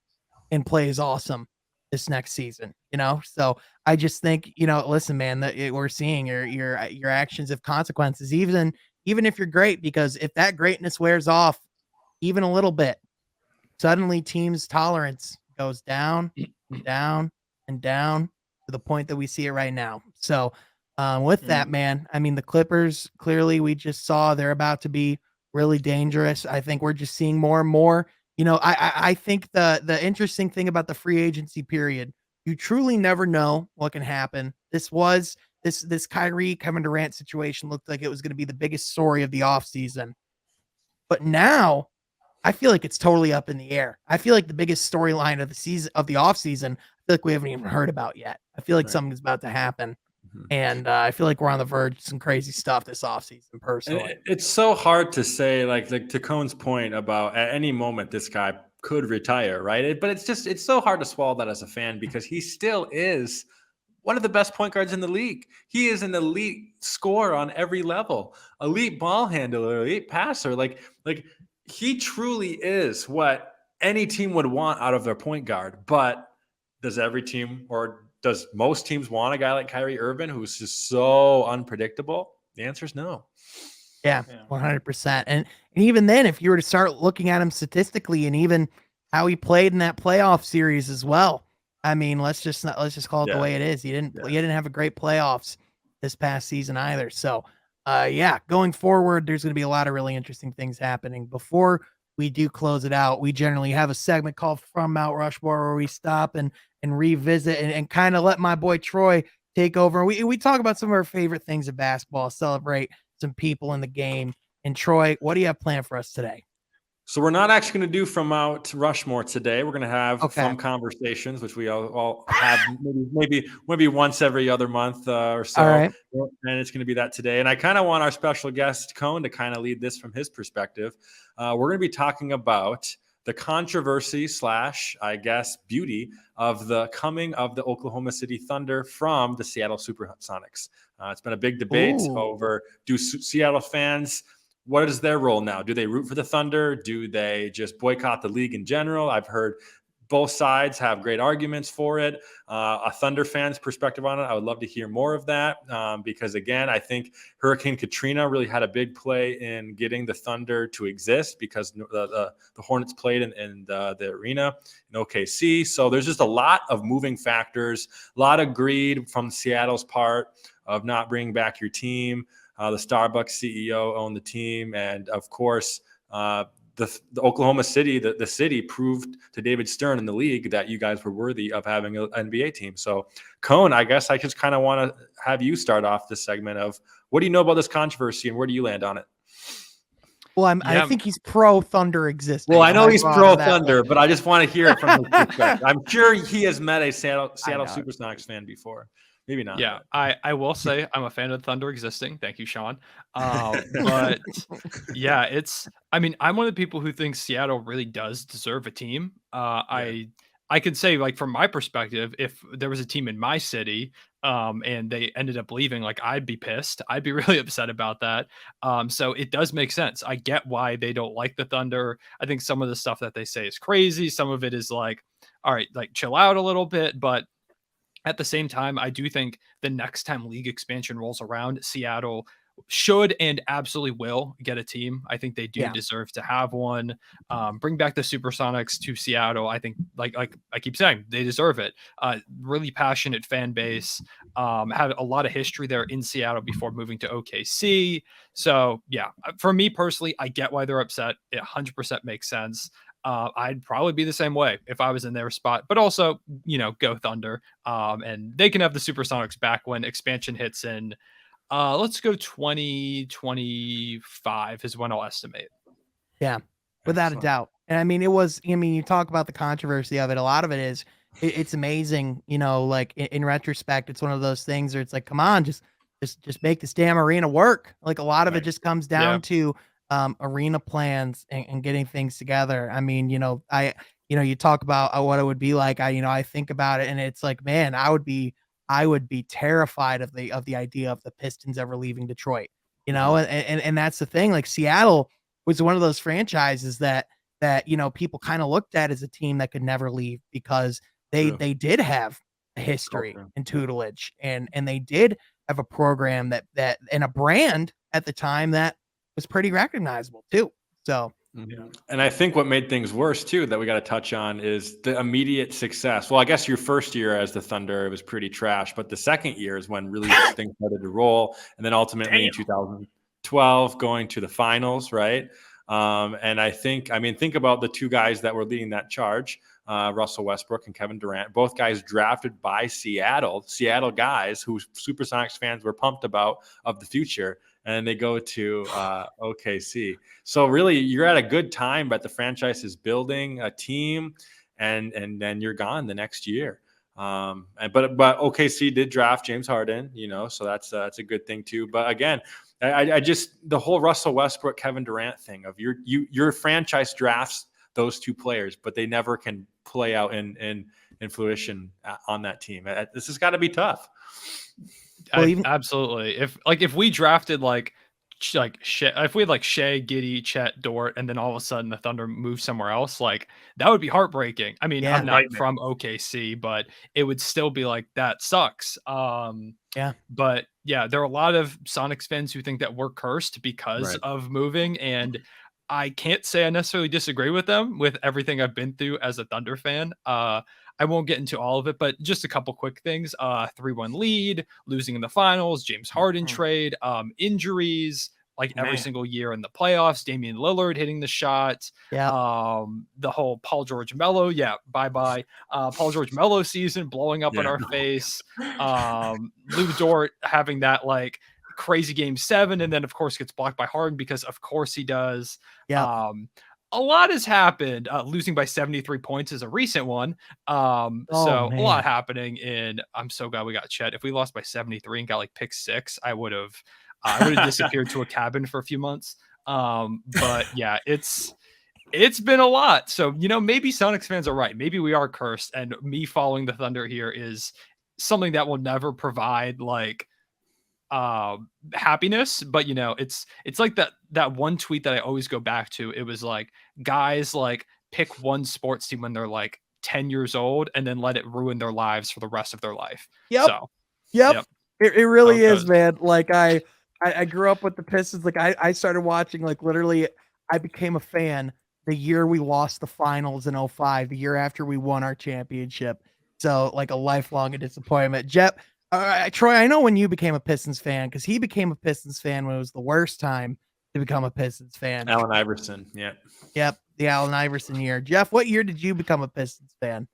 and plays awesome this next season, you know? So I just think, you know, listen, man, we're seeing your actions have consequences, even if you're great, because if that greatness wears off even a little bit, suddenly teams' tolerance goes down, down, and down to the point that we see it right now. So with that, man, I mean, the Clippers, clearly we just saw they're about to be really dangerous. I think we're just seeing more and more. You know, I think the interesting thing about the free agency period, you truly never know what can happen. This Kyrie Kevin Durant situation looked like it was going to be the biggest story of the offseason. But now I feel like it's totally up in the air. I feel like the biggest storyline of the season of the offseason, I feel like we haven't even heard about yet. I feel like something's about to happen. And I feel like we're on the verge of some crazy stuff this offseason, personally. It's so hard to say, like to Cohn's point about at any moment this guy could retire, right? But it's so hard to swallow that as a fan because he still is one of the best point guards in the league. He is an elite scorer on every level, elite ball handler, elite passer. Like he truly is what any team would want out of their point guard. But does every team or does most teams want a guy like Kyrie Irving who's just so unpredictable? The answer is no. Yeah, 100%. And even then, if you were to start looking at him statistically and even how he played in that playoff series as well, I mean, let's just call it the way it is. He didn't have a great playoffs this past season either. So, going forward, there's going to be a lot of really interesting things happening. Before we do close it out, we generally have a segment called From Mount Rushmore where we stop and revisit and kind of let my boy Troy take over. We talk about some of our favorite things of basketball, celebrate some people in the game. And Troy, what do you have planned for us today? So we're not actually going to do From Mount Rushmore today. We're going to have From Conversations, which we all have maybe once every other month or so. All right. And it's going to be that today. And I kind of want our special guest, Cohn, to kind of lead this from his perspective. We're going to be talking about the controversy / I guess beauty of the coming of the Oklahoma City Thunder from the Seattle Supersonics. It's been a big debate over do Seattle fans, what is their role now? Do they root for the Thunder? Do they just boycott the league in general? I've heard both sides have great arguments for it. A Thunder fan's perspective on it, I would love to hear more of that because, again, I think Hurricane Katrina really had a big play in getting the Thunder to exist because the Hornets played in the arena in OKC. So there's just a lot of moving factors, a lot of greed from Seattle's part of not bringing back your team. The Starbucks CEO owned the team. And, of course, the Oklahoma City, the city proved to David Stern in the league that you guys were worthy of having an NBA team. So, Cohn, I guess I just kind of want to have you start off this segment of what do you know about this controversy and where do you land on it? Well, I think he's pro Thunder existing. Well, I know he's pro Thunder, but I just want to hear it from his perspective. I'm sure he has met a Seattle Supersonics fan before. Maybe not. Yeah, I will say I'm a fan of Thunder existing. Thank you, Sean. But yeah, I mean, I'm one of the people who thinks Seattle really does deserve a team. I could say, like, from my perspective, if there was a team in my city and they ended up leaving, like, I'd be pissed. I'd be really upset about that. So it does make sense. I get why they don't like the Thunder. I think some of the stuff that they say is crazy. Some of it is like, all right, like, chill out a little bit. But at the same time, I do think the next time league expansion rolls around, Seattle should and absolutely will get a team. I think they do Yeah. deserve to have one. Bring back the Supersonics to Seattle. I think, like I keep saying, they deserve it. Really passionate fan base. Had a lot of history there in Seattle before moving to OKC. So yeah, for me personally, I get why they're upset. It 100% makes sense. I'd probably be the same way if I was in their spot, but also, go Thunder. And they can have the Supersonics back when expansion hits in. Let's go 2025 is when I'll estimate. Yeah, without a doubt. And I mean, you talk about the controversy of it. A lot of it is, it's amazing, like in retrospect, it's one of those things where it's like, come on, just make this damn arena work. Like a lot of it just comes down to arena plans and getting things together. I mean, you talk about what it would be like. I think about it and it's like, man, I would be terrified of the idea of the Pistons ever leaving Detroit, and that's the thing. Like Seattle was one of those franchises that people kind of looked at as a team that could never leave because they did have a history and tutelage and they did have a program that and a brand at the time that was pretty recognizable too. So and I think what made things worse too that we got to touch on is the immediate success. Well, I guess your first year as the Thunder, it was pretty trash, but the second year is when really things started to roll. And then ultimately in 2012 going to the finals, right? And think about the two guys that were leading that charge, Russell Westbrook and Kevin Durant, both guys drafted by Seattle guys who Supersonics fans were pumped about of the future. And they go to OKC. So really, you're at a good time, but the franchise is building a team, and then you're gone the next year. But OKC did draft James Harden, so that's a good thing too. But again, I just the whole Russell Westbrook, Kevin Durant thing of your franchise drafts those two players, but they never can play out in fruition on that team. This has got to be tough. Absolutely. If we drafted if we had Shea, Giddey, Chet, Dort, and then all of a sudden the Thunder moved somewhere else, that would be heartbreaking. I mean, I'm not from OKC, but it would still be like, that sucks. But yeah, there are a lot of Sonics fans who think that we're cursed because of moving, and I can't say I necessarily disagree with them with everything I've been through as a Thunder fan. I won't get into all of it, but just a couple quick things. 3-1 lead, losing in the finals, James Harden trade, injuries, every single year in the playoffs, Damian Lillard hitting the shot. The whole Paul George Mello. Bye-bye. Paul George Mello season blowing up in our face. Lou Dort having that crazy game 7, and then of course gets blocked by Harden because of course he does. A lot has happened. Losing by 73 points is a recent one. A lot happening I'm so glad we got Chet. If we lost by 73 and got pick 6, I would have disappeared to a cabin for a few months. But yeah, it's been a lot. So, maybe Sonics fans are right. Maybe we are cursed, and me following the Thunder here is something that will never provide happiness. But it's like that one tweet that I always go back to. It was guys pick one sports team when they're 10 years old and then let it ruin their lives for the rest of their life. It really is, man. I grew up with the Pistons. I started watching, literally I became a fan the year we lost the finals in 2005, the year after we won our championship. So a lifelong disappointment. Jep, Troy, I know when you became a Pistons fan, because he became a Pistons fan when it was the worst time to become a Pistons fan. Allen Iverson. Yep. The Allen Iverson year. Jeff, what year did you become a Pistons fan?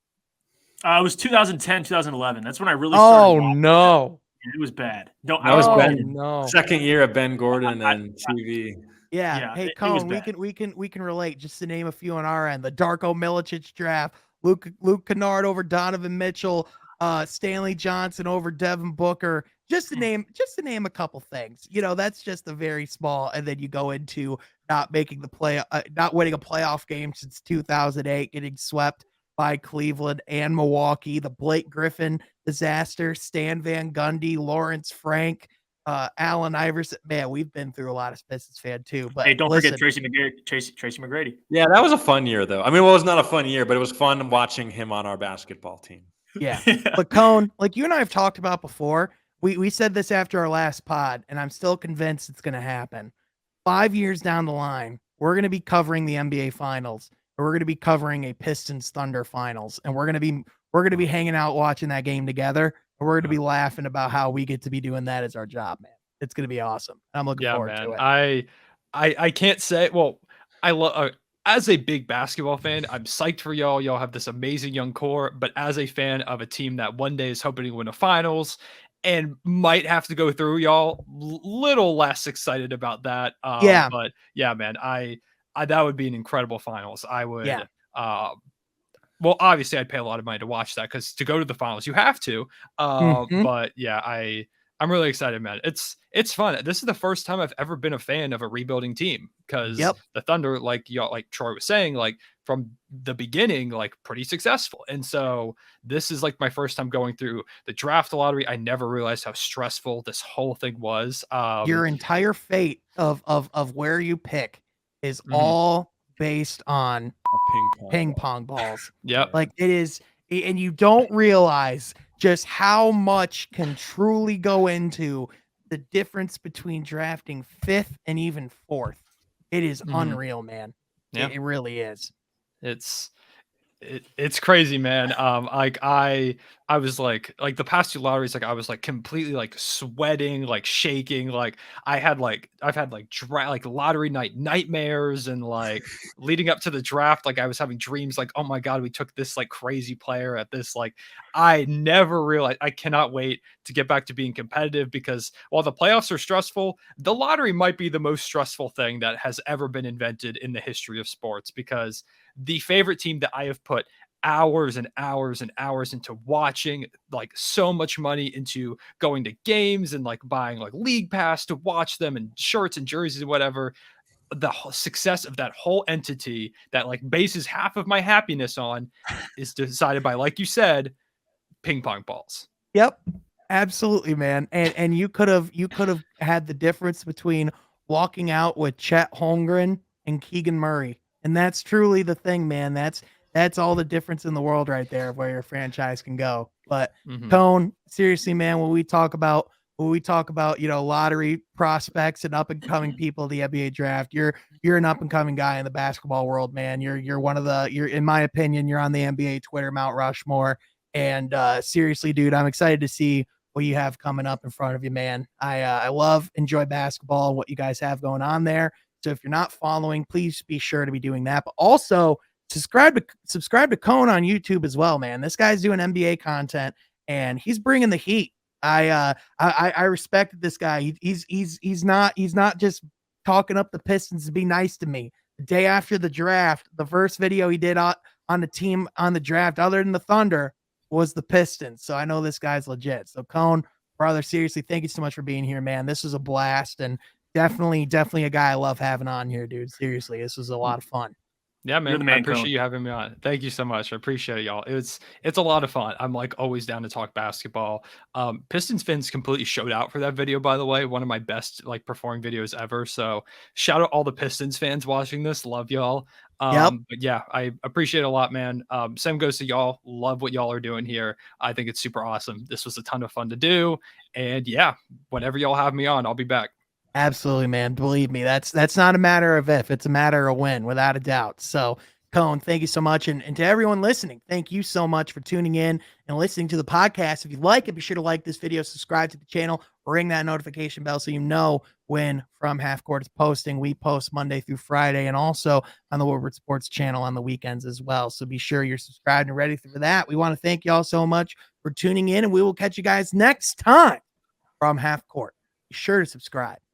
It was 2010, 2011. That's when I really started. Oh, no. It was bad. Second year of Ben Gordon and TV. Yeah. Hey, Cone, we can relate. Just to name a few on our end: the Darko Milicic draft, Luke Kennard over Donovan Mitchell, Stanley Johnson over Devin Booker. Just to name a couple things. That's just a very small. And then you go into not making not winning a playoff game since 2008, getting swept by Cleveland and Milwaukee, the Blake Griffin disaster, Stan Van Gundy, Lawrence Frank, Allen Iverson. Man, we've been through a lot as Pistons fan too. But hey, don't forget Tracy McGrady. Yeah, that was a fun year though. I mean, well, it was not a fun year, but it was fun watching him on our basketball team. Yeah. But Cone, you and I have talked about before, we said this after our last pod, and I'm still convinced it's going to happen. 5 years down the line, we're going to be covering the NBA Finals, or we're going to be covering a Pistons Thunder Finals, and we're going to be hanging out watching that game together, and we're going to be laughing about how we get to be doing that as our job, man. It's going to be awesome. I'm looking Yeah, forward man. to it. I can't say. Well, I love. As a big basketball fan, I'm psyched for y'all. Y'all have this amazing young core. But as a fan of a team that one day is hoping to win a finals and might have to go through y'all, little less excited about that. Yeah. But yeah, man, I that would be an incredible finals. I Yeah. would. Well, obviously, I'd pay a lot of money to watch that because to go to the finals, you have to. Mhm. But yeah, I'm really excited, man. It's fun. This is the first time I've ever been a fan of a rebuilding team because Yep. the Thunder, like y'all, like Troy was saying, like from the beginning, like pretty successful. And so this is like my first time going through the draft lottery. I never realized how stressful this whole thing was. Your entire fate of where you pick is Mhm. all based on A ping ball. pong balls. Yep. Like it is, and you don't realize just how much can truly go into the difference between drafting fifth and even fourth. It is Mhm. unreal, man. Yeah. It really is. It's it's crazy, man. Like I was like the past two lotteries, like I was like completely like sweating, like shaking. Like I've had like like lottery night nightmares and like leading up to the draft, like I was having dreams like, oh my God, we took this like crazy player at this. Like I never realized I cannot wait to get back to being competitive because while the playoffs are stressful, the lottery might be the most stressful thing that has ever been invented in the history of sports because the favorite team that I have put hours and hours and hours into watching, like so much money into going to games and like buying like league pass to watch them and shirts and jerseys and whatever. The success of that whole entity that like bases half of my happiness on is decided by, like you said, ping pong balls. Yep. Absolutely, man. And you could have had the difference between walking out with Chet Holmgren and Keegan Murray. And that's truly the thing, man. That's all the difference in the world right there of where your franchise can go. But Mhm. Cone, seriously, man, when we talk about, lottery prospects and up and coming people of the NBA draft, you're an up and coming guy in the basketball world, man. You're in my opinion, you're on the NBA Twitter Mount Rushmore. And seriously, dude, I'm excited to see what you have coming up in front of you, man. I enjoy basketball and what you guys have going on there. So if you're not following, please be sure to be doing that. But also subscribe to Cone on YouTube as well, man. This guy's doing NBA content and he's bringing the heat. I respected this guy. He's not just talking up the Pistons to be nice to me. The day after the draft, the first video he did on the team on the draft, other than the Thunder, was the Pistons. So I know this guy's legit. So Cone, brother, seriously, thank you so much for being here, man. This was a blast and definitely a guy I love having on here, dude. Seriously, this was a lot of fun. Yeah, You're man. the I man, appreciate Cone. you having me on. Thank you so much. I appreciate it, y'all. It's a lot of fun. I'm like always down to talk basketball. Pistons fans completely showed out for that video, by the way. One of my best like performing videos ever. So shout out all the Pistons fans watching this. Love y'all. Yep. But yeah, I appreciate it a lot, man. Same goes to y'all. Love what y'all are doing here. I think it's super awesome. This was a ton of fun to do. And yeah, whenever y'all have me on, I'll be back. Absolutely, man. Believe me, that's not a matter of if, it's a matter of when, without a doubt. So, Cone, thank you so much. And to everyone listening, thank you so much for tuning in and listening to the podcast. If you like it, be sure to like this video, subscribe to the channel, ring that notification bell so you know when From Half Court is posting. We post Monday through Friday and also on the Woodward Sports channel on the weekends as well. So be sure you're subscribed and ready for that. We want to thank you all so much for tuning in, and we will catch you guys next time from Half Court. Be sure to subscribe.